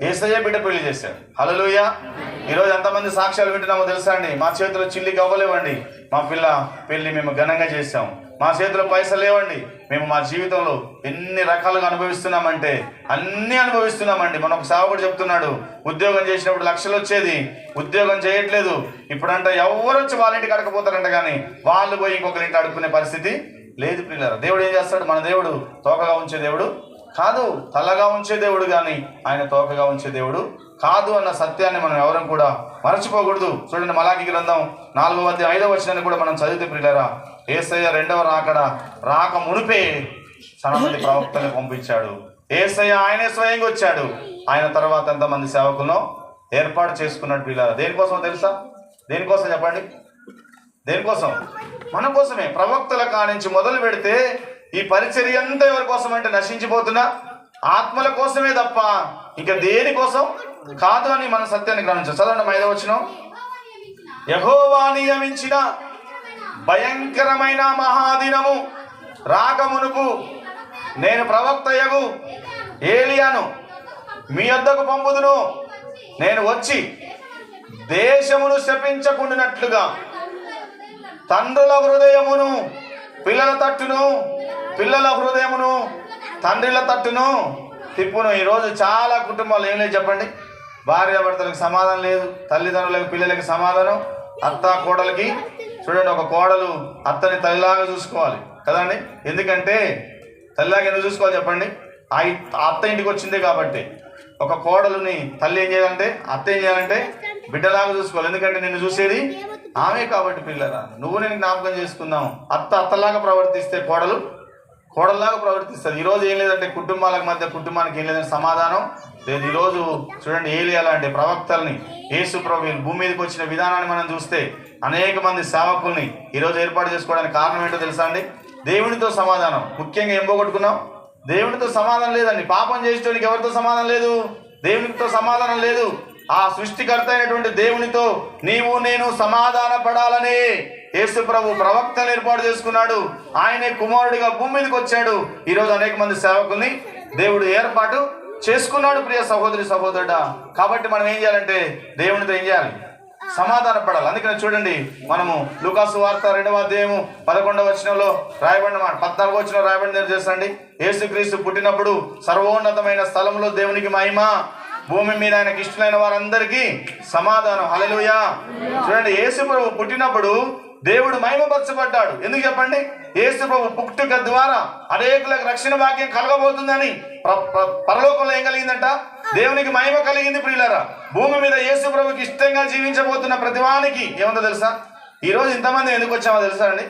యేసయ్య బిడ్డ పెళ్లి చేశాడు. హల్లెలూయా. ఈరోజు ఎంతమంది సాక్ష్యాలు వింటున్నామో తెలుసా అండి? మా చేతిలో చిల్లి గవ్వలేవండి, మా పిల్ల పెళ్లి మేము ఘనంగా చేసాం. మా చేతిలో పైసలు లేవండి, మేము మా జీవితంలో ఎన్ని రకాలుగా అనుభవిస్తున్నామంటే అన్నీ అనుభవిస్తున్నామండి. మన ఒక సేవకుడు చెప్తున్నాడు, ఉద్యోగం చేసినప్పుడు లక్షలు వచ్చేది, ఉద్యోగం చేయట్లేదు. ఇప్పుడంట ఎవరు వచ్చి వాళ్ళ ఇంటికి అడకపోతారంట, కానీ వాళ్ళు పోయి ఇంకొకరి ఇంటి అడుక్కునే పరిస్థితి లేదు. పిల్లలు, దేవుడు ఏం చేస్తాడు? మన దేవుడు తోకగా ఉంచే దేవుడు కాదు, తలగా ఉంచే దేవుడు, కానీ ఆయన తోకగా ఉంచే దేవుడు కాదు అన్న సత్యాన్ని మనం ఎవరం కూడా మరచిపోకూడదు. చూడండి, మలాకి గ్రంథం 4వ అధ్యాయం 5వ వచనాన్ని కూడా మనం చదివితే పిల్లరా, యేసయ్య రెండవ రాక మునిపే చాలా మంది ప్రవక్తల్ని పంపించాడు. యేసయ్య ఆయనే స్వయంగా వచ్చాడు. ఆయన తర్వాత ఎంతమంది సేవకులను ఏర్పాటు చేసుకున్నాడు. పిల్లరా, దేనికోసం తెలుసా? దేనికోసం చెప్పండి? దేనికోసం? మన కోసమే. ప్రవక్తల కానించి మొదలు పెడితే ఈ పరిచర్య అంతా ఎవరి కోసం అంటే నశించిపోతున్నా ఆత్మల కోసమే తప్ప ఇంకా దేనికోసం కాదు అని మన సత్యాన్ని గ్రహించాలి. చదవండి 5వ వచనం. యెహోవా నియమించిన భయంకరమైన మహాదినము రాకమునుపు నేను ప్రవక్తయగు ఏలియాను మీ వద్దకు పంపుదును. నేను వచ్చి దేశమును శపించకుండానట్లుగా తండ్రుల హృదయమును పిల్లల తట్టును, పిల్లల హృదయమును తండ్రుల తట్టును తిప్పును. ఈరోజు చాలా కుటుంబాలు ఏం లేదు చెప్పండి? భార్యాభర్తలకు సమాధానం లేదు, తల్లిదండ్రులకు పిల్లలకి సమాధానం, అత్త కోడలకి. చూడండి, ఒక కోడలు అత్తని తల్లిలాగా చూసుకోవాలి కదండి. ఎందుకంటే తల్లిలాగా ఎందుకు చూసుకోవాలి చెప్పండి? ఆ అత్త ఇంటికి వచ్చిందే కాబట్టి. ఒక కోడలుని తల్లి ఏం చేయాలంటే, అత్త ఏం చేయాలంటే బిడ్డలాగా చూసుకోవాలి. ఎందుకంటే నిన్ను చూసేది ఆమె కాబట్టి. పిల్లరా, నువ్వు నేను జ్ఞాపకం చేసుకుందాం. అత్త అత్తలాగా ప్రవర్తిస్తే కోడలు కోడల్లాగా ప్రవర్తిస్తుంది. ఈరోజు ఏం లేదంటే కుటుంబాలకు మధ్య, కుటుంబానికి ఏం లేదంటే సమాధానం లేదు. ఈరోజు చూడండి, ఏలియా లాంటి ప్రవక్తల్ని, యేసు ప్రభువుని భూమి మీదకి వచ్చిన విధానాన్ని మనం చూస్తే అనేక మంది సేవకుల్ని ఈరోజు ఏర్పాటు చేసుకోవడానికి కారణం ఏంటో తెలుసా అండి? దేవునితో సమాధానం. ముఖ్యంగా ఏం పోగొట్టుకున్నాం? దేవునితో సమాధానం లేదండి. పాపం చేసేటోనికి ఎవరితో సమాధానం లేదు? దేవునితో సమాధానం లేదు. ఆ సృష్టికర్త అయినటువంటి దేవునితో నీవు నేను సమాధాన పడాలని యేసు ప్రభు ప్రవక్తలు ఏర్పాటు చేసుకున్నాడు. ఆయనే కుమారుడిగా భూమి మీదకి వచ్చాడు. ఈరోజు అనేక మంది సేవకుల్ని దేవుడు ఏర్పాటు చేసుకున్నాడు. ప్రియ సహోదరి సహోదరుడా, కాబట్టి మనం ఏం చేయాలంటే దేవునితో ఏం చేయాలి? సమాధాన పడాలి. అందుకని చూడండి, మనము లూకాసు వార్త 2వ అధ్యాయము 11వ వచనంలో రాయబడిన మాట, 14వ వచనంలో రాయబడిన చేసండి. యేసుక్రీస్తు పుట్టినప్పుడు సర్వోన్నతమైన స్థలంలో దేవునికి మహిమ, భూమి మీద ఆయనకి ఇష్టమైన వారందరికీ సమాధానం. హల్లెలూయా. చూడండి, యేసు ప్రభు పుట్టినప్పుడు దేవుడు మహిమపరచబడ్డాడు. ఎందుకు చెప్పండి? యేసు ప్రభు పుట్టుక ద్వారా అనేకులకు రక్షణ భాగ్యం కలగబోతుందని పరలోకంలో ఏం కలిగిందంట? దేవునికి మహిమ కలిగింది. ప్రియులారా, భూమి మీద యేసు ప్రభుకి ఇష్టంగా జీవించబోతున్న ప్రతివానికి ఏముందో తెలుసా? ఈరోజు ఇంతమంది ఎందుకు వచ్చామో తెలుసా అండి?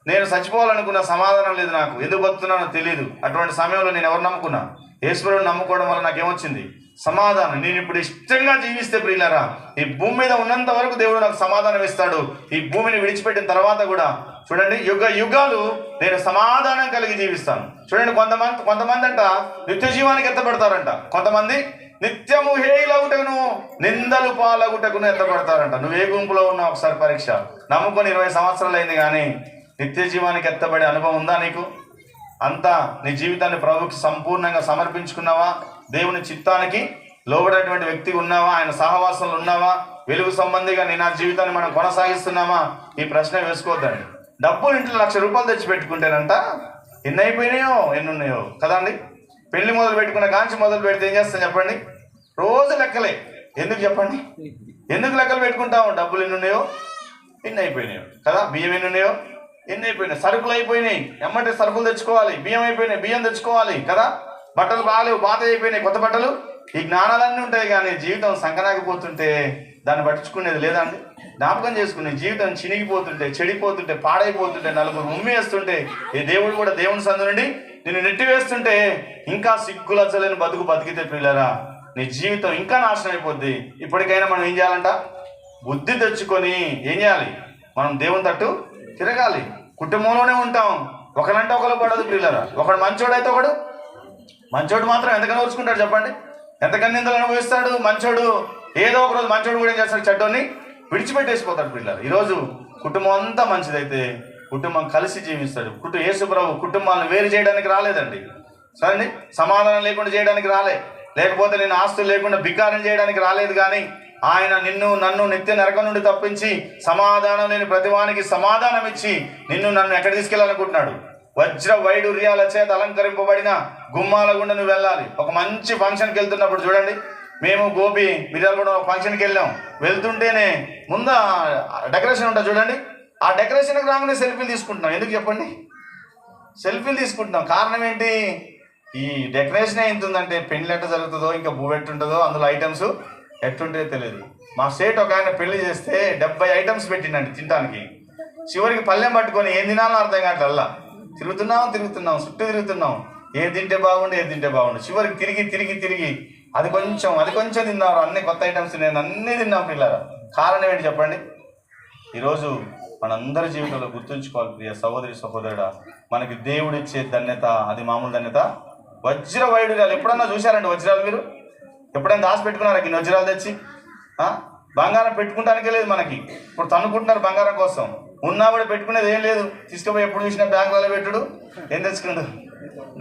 నేను చచ్చిపోవాలనుకున్న, సమాధానం లేదు, నాకు ఎందుకు బతున్నానో తెలియదు. అటువంటి సమయంలో నేను ఎవరు నమ్ముకున్నా? యేసు ప్రభువుని నమ్ముకోవడం వల్ల నాకేమొచ్చింది? సమాధానం. నేను ఇప్పుడు ఇష్టంగా జీవిస్తే ప్రియులారా, ఈ భూమి మీద ఉన్నంత వరకు దేవుడు నాకు సమాధానం ఇస్తాడు. ఈ భూమిని విడిచిపెట్టిన తర్వాత కూడా చూడండి, యుగ యుగాలు నేను సమాధానం కలిగి జీవిస్తాను. చూడండి, కొంతమంది అంట నిత్య జీవానికి ఎత్తపడతారంట. కొంతమంది నిత్యము హేయులగుటకును నిందలు పాలగుటకును ఎత్తపడతారంట. నువ్వు ఏ గుంపులో ఉన్నావు? ఒకసారి పరీక్ష. నమ్ముకొని 20 సంవత్సరాలు అయింది, కానీ నిత్య జీవానికి ఎత్తబడే అనుభవం ఉందా నీకు? అంతా నీ జీవితాన్ని ప్రభువుకి సంపూర్ణంగా సమర్పించుకున్నావా? దేవుని చిత్తానికి లోబడేటువంటి వ్యక్తిగా ఉన్నావా? ఆయన సహవాసంలో ఉన్నావా? వెలుగు సంబంధిగా నేను నా జీవితాన్ని మనం కొనసాగిస్తున్నామా? ఈ ప్రశ్న వేసుకోవద్దండి. డబ్బులు ఇంట్లో 1,00,000 రూపాయలు తెచ్చి పెట్టుకుంటేనంట ఎన్ని అయిపోయినాయో, ఎన్ని ఉన్నాయో కదండి. పెళ్లి మొదలు పెట్టుకున్న కాంచి మొదలు పెడితే ఏం చేస్తాం చెప్పండి? రోజు లెక్కలే. ఎందుకు చెప్పండి? ఎందుకు లెక్కలు పెట్టుకుంటాము? డబ్బులు ఎన్ని ఉన్నాయో, ఎన్ని అయిపోయినాయో కదా. బియ్యం ఎన్ని ఉన్నాయో, ఎన్ని అయిపోయినాయి. సరుకులు అయిపోయినాయి, ఎమ్మటే సరుకులు తెచ్చుకోవాలి. బియ్యం అయిపోయినాయి, బియ్యం తెచ్చుకోవాలి కదా. బట్టలు బాగాలేవు, పాత అయిపోయినాయి, కొత్త బట్టలు. ఈ జ్ఞానాలన్నీ ఉంటాయి, కానీ జీవితం సంకనాగిపోతుంటే దాన్ని పట్టించుకునేది లేదా అండి? జ్ఞాపకం చేసుకునే జీవితం చినిగిపోతుంటే, చెడిపోతుంటే, పాడైపోతుంటే, నలుగురు ఉమ్మేస్తుంటే, ఈ దేవుడు కూడా దేవుని సందు నుండి నిన్ను నెట్టివేస్తుంటే ఇంకా సిగ్గులచ్చలేని బతుకు బతికితే పిల్లరా, నీ జీవితం ఇంకా నాశనం అయిపోద్ది. ఇప్పటికైనా మనం ఏం చేయాలంట? బుద్ధి తెచ్చుకొని ఏం చేయాలి? మనం దేవుని తట్టు తిరగాలి. కుటుంబంలోనే ఉంటాం, ఒకరంటే ఒకరు పడదు పిల్లరా. ఒకడు మంచోడైతే ఒకడు మంచోడు మాత్రం ఎంతకన్నా ఓర్చుకుంటాడు చెప్పండి? ఎంతకన్నా నిందలు అనుభవిస్తాడు. మంచోడు ఏదో ఒక రోజు మంచోడు కూడా ఏం చేస్తాడు? చెడ్డోని విడిచిపెట్టేసిపోతాడు పిల్లలు. ఈరోజు కుటుంబం అంతా మంచిదైతే కుటుంబం కలిసి జీవిస్తాడు. యేసు ప్రభు కుటుంబాలను వేరు చేయడానికి రాలేదండి, సరే, సమాధానం లేకుండా చేయడానికి రాలే, లేకపోతే నేను ఆస్తులు లేకుండా బికారం చేయడానికి రాలేదు. కానీ ఆయన నిన్ను నన్ను నిత్య నరకం నుండి తప్పించి సమాధానం లేని ప్రతివానికి సమాధానం ఇచ్చి నిన్ను నన్ను ఎక్కడ తీసుకెళ్ళాలనుకుంటున్నాడు? వజ్ర వైడూర్యాల చేత అలంకరింపబడిన గుమ్మాల గుండా నువ్వు వెళ్ళాలి. ఒక మంచి ఫంక్షన్కి వెళ్తున్నప్పుడు చూడండి, మేము గోపి మిర్యాలగూడ ఒక ఫంక్షన్కి వెళ్ళాం. వెళ్తుంటేనే ముందు డెకరేషన్ ఉంటుంది చూడండి, ఆ డెకరేషన్కి రాగానే సెల్ఫీలు తీసుకుంటున్నాం. ఎందుకు చెప్పండి? సెల్ఫీలు తీసుకుంటున్నాం. కారణం ఏంటి? ఈ డెకరేషన్ ఏంటుందంటే పెళ్లి ఎట్ట జరుగుతుందో, ఇంకా భూ ఎట్టుంటుందో, అందులో ఐటమ్స్ ఎట్టుంటే తెలియదు. మా స్టేట్ ఒక ఆయన పెళ్లి చేస్తే 70 ఐటమ్స్ పెట్టిండండి తినడానికి. చివరికి పల్లెం పట్టుకొని ఏం తినాలో అర్థం కావట్లల్లా. తిరుగుతున్నాం, చుట్టూ తిరుగుతున్నాం. ఏది తింటే బాగుండు. చివరికి తిరిగి అది కొంచెం తిన్నాం. అన్ని కొత్త ఐటమ్స్ నేను అన్నీ తిన్నాం పిల్లరా. కారణం ఏంటి చెప్పండి? ఈరోజు మనందరి జీవితంలో గుర్తుంచుకోవాలి ప్రియ సహోదరి సహోదరుడా, మనకి దేవుడు ఇచ్చే ధన్యత అది మామూలు ధన్యత. వజ్ర వైడూర్యాలు ఎప్పుడన్నా చూశారండి? వజ్రాలు మీరు ఎప్పుడైనా దాచి పెట్టుకున్నారా? ఇన్ని వజ్రాలు తెచ్చి బంగారం పెట్టుకుంటానికే లేదు మనకి. ఇప్పుడు తన్నుకుంటున్నారు బంగారం కోసం. ఉన్నా కూడా పెట్టుకునేది ఏం లేదు. తీసుకుపోయి ఎప్పుడు చూసినా బ్యాంకులలో పెట్టుడు. ఏం తెచ్చుకుండు?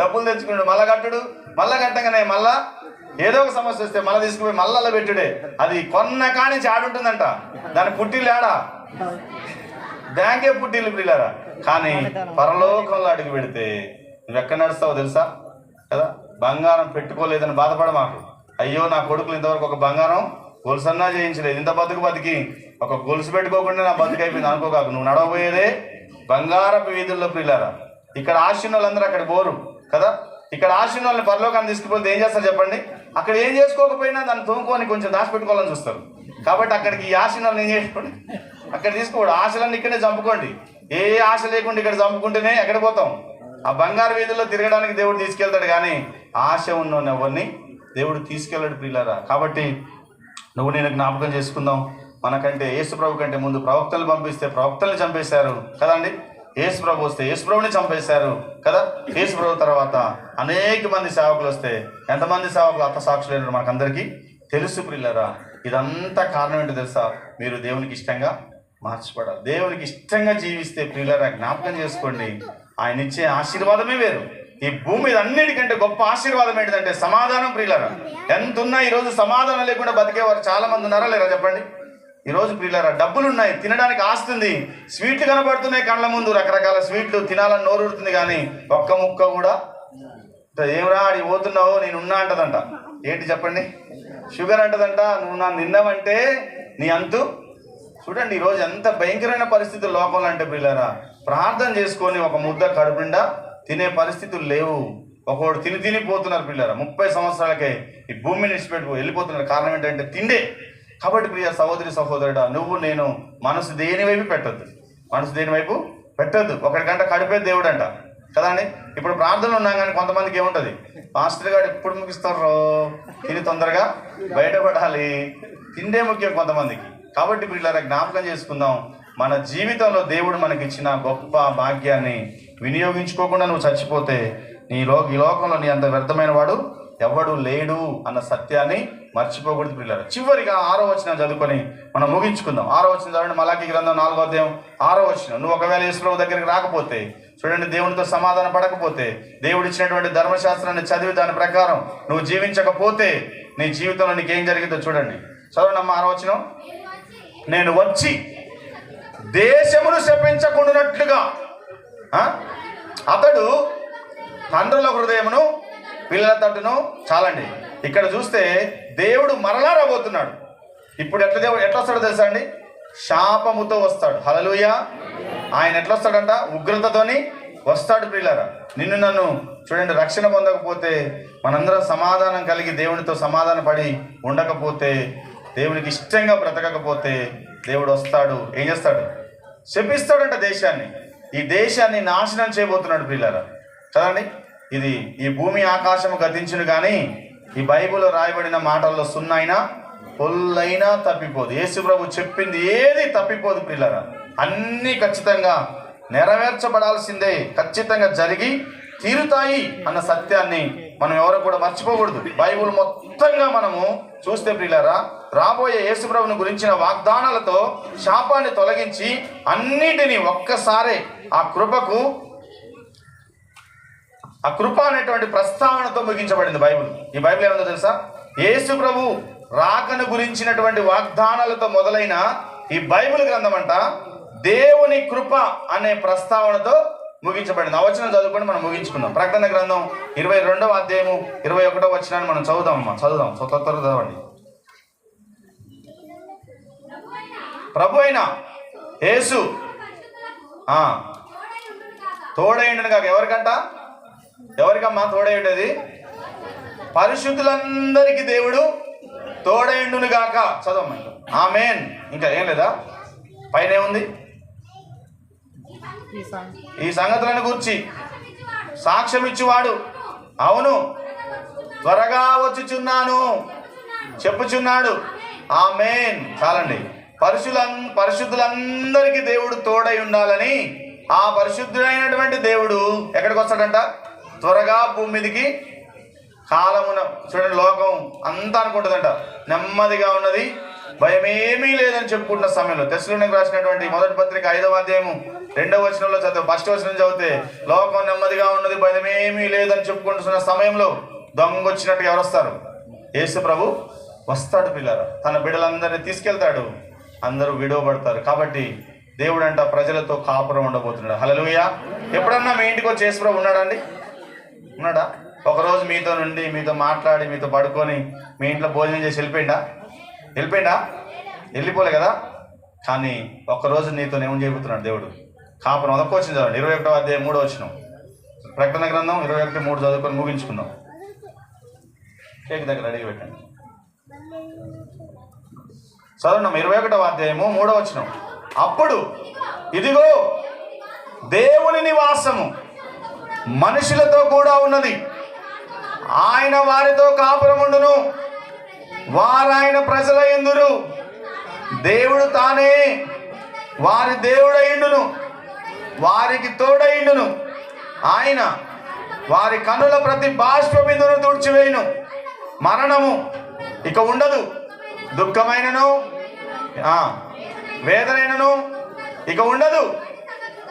డబ్బులు తెచ్చుకుండు. మళ్ళా కట్టుడు. మళ్ళా కట్టగానే మళ్ళా ఏదో ఒక సమస్య వస్తే మళ్ళీ తీసుకుపోయి మళ్ళా పెట్టుడే. అది కొన్న కానించి ఆడుంటుందంట. దాని పుట్టిల్లు ఆడా బ్యాంకే పుట్టిల్లు పిల్లారా. కానీ పరలోకంలో అడుగు పెడితే నువ్వెక్కడ నడుస్తావో తెలుసా కదా. బంగారం పెట్టుకోలేదని బాధపడ మాకు. అయ్యో నా కొడుకులు ఇంతవరకు ఒక బంగారం గొలుసన్నా చేయించలేదు, ఇంత బతికి ఒక గొలుసు పెట్టుకోకుండా నా బతుకు అయిపోయింది అనుకోకాకు. నువ్వు నడవబోయేదే బంగారపు వీధుల్లో పిల్లారా. ఇక్కడ ఆశీనులందరూ అక్కడ పోరు. కదా. ఇక్కడ ఆశ వాళ్ళని పరలోకాన్ని తీసుకుపోతే ఏం చేస్తారు చెప్పండి? అక్కడ ఏం చేసుకోకపోయినా దాన్ని తోముకొని కొంచెం దాచిపెట్టుకోవాలని చూస్తారు. కాబట్టి అక్కడికి ఈ ఆశ వాళ్ళని ఏం చేసుకోండి, అక్కడ తీసుకోండి. ఆశలన్నీ ఇక్కడే చంపుకోండి. ఏ ఆశ లేకుండా ఇక్కడ చంపుకుంటేనే ఎక్కడ పోతాం? ఆ బంగారు వీధుల్లో తిరగడానికి దేవుడు తీసుకెళ్తాడు, కానీ ఆశ ఉన్న ఎవరిని దేవుడు తీసుకెళ్ళాడు ప్రియులారా. కాబట్టి నువ్వు నేను జ్ఞాపకం చేసుకుందాం. మనకంటే యేసు ప్రభు కంటే ముందు ప్రవక్తలు పంపిస్తే ప్రవక్తల్ని చంపేశారు కదండి. యేసు ప్రభు వస్తే యేసు ప్రభుని చంపేశారు కదా. యేసు ప్రభు తర్వాత అనేక మంది సేవకులు వస్తే ఎంతమంది సేవకులు హతసాక్షులైన మనకందరికీ తెలుసు ప్రియులారా. ఇదంతా కారణం ఏంటో తెలుసా? మీరు దేవునికి ఇష్టంగా మార్చబడాలి. దేవునికి ఇష్టంగా జీవిస్తే ప్రియులారా, జ్ఞాపకం చేసుకోండి, ఆయన ఇచ్చే ఆశీర్వాదమే వేరు. ఈ భూమి మీద అన్నిటికంటే గొప్ప ఆశీర్వాదం ఏంటంటే సమాధానం ప్రియులారా. ఎంత ఉన్నా ఈరోజు సమాధానం లేకుండా బతికేవారు చాలా మంది ఉన్నారా లేరా చెప్పండి? ఈరోజు ప్రియులారా, డబ్బులు ఉన్నాయి, తినడానికి ఆస్తుంది, స్వీట్లు కనబడుతున్నాయి కళ్ళ ముందు, రకరకాల స్వీట్లు తినాలని నోరుడుతుంది, కానీ ఒక్క ముక్క కూడా ఏమరా అడి పోతున్నావు నేను ఉన్నా అంటదంట. ఏంటి చెప్పండి? షుగర్ అంటదంట. నువ్వు నన్ను తిన్నావంటే నీ అంతు చూడండి. ఈరోజు ఎంత భయంకరమైన పరిస్థితులు లోకంలో అంటే ప్రియులారా, ప్రార్థన చేసుకొని ఒక ముద్ద కడుపు నిండా తినే పరిస్థితులు లేవు. ఒకడు తినిపోతున్నారు పిల్లరా. 30 సంవత్సరాలకే ఈ భూమిని విడిచిపెట్టుకు వెళ్ళిపోతున్నారు. కారణం ఏంటంటే తిండే. కాబట్టి ప్రియ సహోదరి సహోదరుడా, నువ్వు నేను మనసు దేని వైపు పెట్టద్దు, మనసు దేని వైపు పెట్టద్దు. ఒకటికంట కడిపే దేవుడు అంట కదండి. ఇప్పుడు ప్రార్థనలు ఉన్నాం, కానీ కొంతమందికి ఏముంటుంది, పాస్టర్ గారు ఎప్పుడు ముగిస్తారో, తిని తొందరగా బయటపడాలి, తిండే ముఖ్యం కొంతమందికి. కాబట్టి పిల్లరా, జ్ఞాపకం చేసుకుందాం, మన జీవితంలో దేవుడు మనకిచ్చిన గొప్ప భాగ్యాన్ని వినియోగించుకోకుండా నువ్వు చచ్చిపోతే ఈ లోకంలో నీ అంత వ్యర్థమైన వాడు ఎవడు లేడు అన్న సత్యాన్ని మర్చిపోకూడదు పిల్లలు. చివరిగా 6వ వచనం చదువుకొని మనం ముగించుకుందాం. 6వ వచనం చదవండి. మలాకీ గ్రంథం 4వ అధ్యాయం 6వ వచనం. నువ్వు ఒకవేళ యేసు ప్రభు దగ్గరికి రాకపోతే, చూడండి, దేవునితో సమాధాన పడకపోతే, దేవుడు ఇచ్చినటువంటి ధర్మశాస్త్రాన్ని చదివి దాని ప్రకారం నువ్వు జీవించకపోతే నీ జీవితంలో నీకేం జరిగిందో చూడండి. చదవండి అమ్మ 6వ వచనం. నేను వచ్చి దేశమును శపించకుండానట్లుగా అతడు తండ్రుల హృదయమును పిల్లల తట్టును చాలండి. ఇక్కడ చూస్తే దేవుడు మరలా రాబోతున్నాడు. ఇప్పుడు ఎట్లా వస్తాడో తెలుసా అండి? శాపముతో వస్తాడు. హల్లెలూయా. ఆయన ఎట్లా వస్తాడంట? ఉగ్రతతోని వస్తాడు ప్రియులారా. నిన్ను నన్ను చూడండి, రక్షణ పొందకపోతే, మనందరం సమాధానం కలిగి దేవునితో సమాధాన పడి ఉండకపోతే, దేవునికి ఇష్టంగా బ్రతకకపోతే దేవుడు వస్తాడు. ఏం చేస్తాడు? శపిస్తాడంట దేశాన్ని. ఈ దేశాన్ని నాశనం చేయబోతున్నాడు ప్రియులారా కదండి. ఇది ఈ భూమి ఆకాశము గతించును, కానీ ఈ బైబిల్లో రాయబడిన మాటల్లో సున్నైనా పొల్లైనా తప్పిపోదు. యేసు ప్రభు చెప్పింది ఏది తప్పిపోదు ప్రియులారా. అన్నీ ఖచ్చితంగా నెరవేర్చబడాల్సిందే, ఖచ్చితంగా జరిగి తీరుతాయి అన్న సత్యాన్ని మనం ఎవరు కూడా మర్చిపోకూడదు. బైబిల్ మొత్తంగా మనము చూస్తే ప్రియులారా, రాబోయే యేసు ప్రభువుని గురించిన వాగ్దానాలతో శాపాన్ని తొలగించి అన్నిటినీ ఒక్కసారే ఆ కృప అనేటువంటి ప్రస్తావనతో ముగించబడింది బైబిల్. ఈ బైబిల్ ఏముందో తెలుసా? యేసు ప్రభు రాకను గురించినటువంటి వాగ్దానాలతో మొదలైన ఈ బైబిల్ గ్రంథం అంట దేవుని కృప అనే ప్రస్తావనతో ముగించబడింది. ఆ వచనం చదువుకొని మనం ముగించుకుందాం. ప్రకటన గ్రంథం 22వ అధ్యాయము 21వ వచనాన్ని మనం చదువుదామమ్మా. చదువుదాం, త్వరగా చదవండి. ప్రభు అయిన యేసు తోడైండును కాక. ఎవరికమ్మా తోడై ఉండేది? పరిశుద్ధులందరికీ దేవుడు తోడైండును గాక. చదవమ్మా. ఆమేన్. ఇంకా ఏం లేదా? పైన ఏముంది? ఈ సంగతులను గురించి సాక్ష్యం ఇచ్చువాడు, అవును త్వరగా వచ్చుచున్నాను చెప్పుచున్నాడు. ఆమేన్. చాలండి. పరిశుద్ధులందరికీ దేవుడు తోడై ఉండాలని ఆ పరిశుద్ధుడైనటువంటి దేవుడు ఎక్కడికి వస్తాడంట? త్వరగా భూమి మీదకి. కాలమున చూడండి, లోకం అంతా అనుకుంటుందంట నెమ్మదిగా ఉన్నది, భయమేమీ లేదని చెప్పుకుంటున్న సమయంలో తెస్సలోనికీయులకు రాసినటువంటి మొదటి పత్రిక 5వ అధ్యాయము 2వ వచనంలో చదివి, 1వ వచనం చదివితే లోకం నెమ్మదిగా ఉన్నది, భయమేమీ లేదని చెప్పుకుంటున్న సమయంలో దొంగ వచ్చినట్టుగా ఎవరు వస్తారు? యేసు ప్రభు వస్తాడు పిల్లరా. తన బిడ్డలందరినీ తీసుకెళ్తాడు, అందరూ విడవబడతారు. కాబట్టి దేవుడు అంట ప్రజలతో కాపురం ఉండబోతున్నాడు. హల్లెలూయా. ఎప్పుడన్నా మీ ఇంటికి వచ్చి యేసు ప్రభు ఉన్నాడండి? ఉన్నాడా? ఒకరోజు మీతో నుండి, మీతో మాట్లాడి, మీతో పడుకొని, మీ ఇంట్లో భోజనం చేసి వెళ్ళిపోయిందా? వెళ్ళిపోలే కదా. కానీ ఒక్కరోజు నీతో ఏమని చెబుతున్నాడు దేవుడు? కాపురం. అదొక్క వచ్చింది చదవండి. 21వ అధ్యాయం 3వ వచనం. ప్రకటన గ్రంథం 21:3 చదువుకొని ముగించుకుందాం. కేక్ దగ్గర అడిగి పెట్టండి. చదువున్నాం. 21వ అధ్యాయము 3వ వచనం. అప్పుడు ఇదిగో దేవుని నివాసము మనుషులతో కూడా ఉన్నది, ఆయన వారితో కాపురముండును, వారాయన ప్రజల యందురు, దేవుడు తానే వారి దేవుడయిండును, వారికి తోడయిండును, ఆయన వారి కన్నుల ప్రతి బాష్ప బిందును తుడిచివేయును, మరణము ఇక ఉండదు, దుఃఖమైనను వేదనైనను ఇక ఉండదు,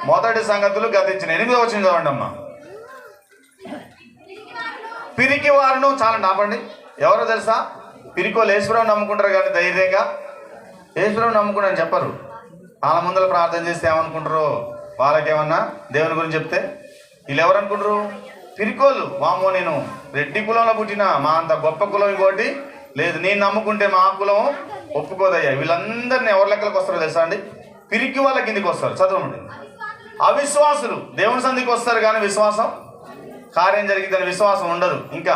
మొదటి సంగతులు గతించిన. 8వ వచనం చదవండి అమ్మా. పిరికి వారును, చాలా నాపండి. ఎవరో తెలుసా? పిరికోలు యేసుప్రభువుని నమ్ముకుంటారు కానీ ధైర్యంగా యేసుప్రభువుని నమ్ముకుంటారని చెప్పరు. వాళ్ళ ముందర ప్రార్థన చేస్తే ఏమనుకుంటారు? వాళ్ళకేమన్నా దేవుని గురించి చెప్తే వీళ్ళు ఎవరు అనుకుంటారు? పిరికోళ్ళు. వామో, నేను రెడ్డి కులంలో పుట్టిన, మా అంత గొప్ప కులం ఇంకోటి లేదు, నేను నమ్ముకుంటే మా కులం ఒప్పుకోదయ్యా. వీళ్ళందరినీ ఎవరి లెక్కలకు వస్తారో తెలుసా అండి? పిరికి వాళ్ళ కిందికి వస్తారు. చదవండి. అవిశ్వాసులు దేవుని సంధికి వస్తారు కానీ విశ్వాసం, కార్యం జరిగిద్దని విశ్వాసం ఉండదు. ఇంకా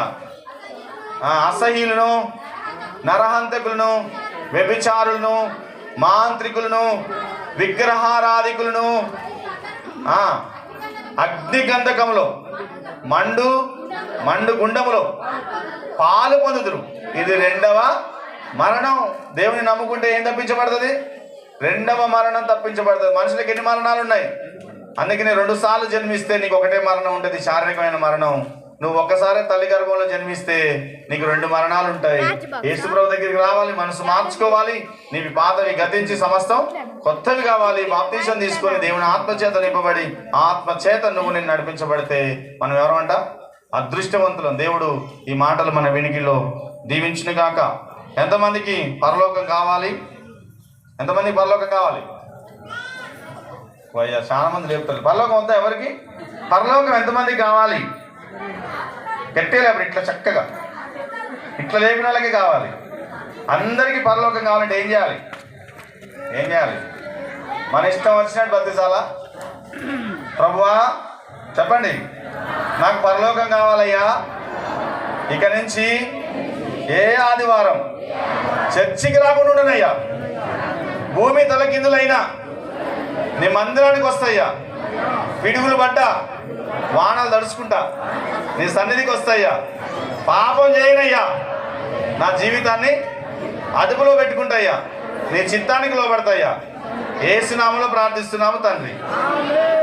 అసహ్యులను, నరహంతకులను, వ్యభిచారులను, మాంత్రికులను, విగ్రహారాధికులను అగ్నిగంధకములో మండు గుండములో పాలు పొందుదురు. ఇది 2వ మరణం. దేవుని నమ్ముకుంటే ఏం తప్పించబడుతుంది? 2వ మరణం తప్పించబడుతుంది. మనుషులకు ఎన్ని మరణాలు ఉన్నాయి? అందుకే నేను 2 సార్లు జన్మిస్తే నీకు ఒకటే మరణం ఉంటుంది, శారీరకమైన మరణం. నువ్వు ఒక్కసారి తల్లి గర్భంలో జన్మిస్తే నీకు 2 మరణాలు ఉంటాయి. యేసుప్రభు దగ్గరికి రావాలి, మనసు మార్చుకోవాలి, నీవి పాతవి గతించి సమస్తం కొత్తవి కావాలి. బాప్తీసం తీసుకొని దేవుని ఆత్మచేత నింపబడి ఆత్మచేత నువ్వు నేను నడిపించబడితే మనం ఎవరమంట? అదృష్టవంతులం. దేవుడు ఈ మాటలు మన వినికిలో దీవించును గాక. ఎంతమందికి పరలోకం కావాలి? ఎంతమందికి పరలోకం కావాలి? చాలా మంది లేపుతారు. పరలోకం వద్దా ఎవరికి? పరలోకం ఎంతమందికి కావాలి? గట్టిగా లేపరు. ఇట్లా చక్కగా ఇట్లా లేపిన వాళ్ళకి కావాలి. అందరికీ పరలోకం కావాలంటే ఏం చేయాలి? మన ఇష్టం వచ్చినట్టు బతిసాలా? ప్రభువా చెప్పండి, నాకు పరలోకం కావాలయ్యా, ఇక నుంచి ఏ ఆదివారం చర్చికి రాకుండా ఉండనయ్యా, భూమి తలకిందులైనా నీ మందిరానికి వస్తాయ్యా, పిడుగులు పడ్డా వానలు తడుచుకుంటా నీ సన్నిధికి వస్తాయ్యా, పాపం చేయనయ్యా, నా జీవితాన్ని అదుపులో పెట్టుకుంటాయ్యా, నీ చిత్తానికి లోబడతాయ్యా. యేసు నామములో ప్రార్థిస్తున్నాము తండ్రి.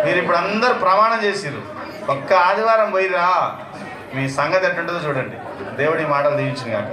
మీరు ఇప్పుడు అందరూ ప్రమాణం చేసిర్రు. ఒక్క ఆదివారం పోయిరా, మీ సంగతి ఎట్టుంటుందో చూడండి. దేవుడి మాటలు దీవించింది కాక.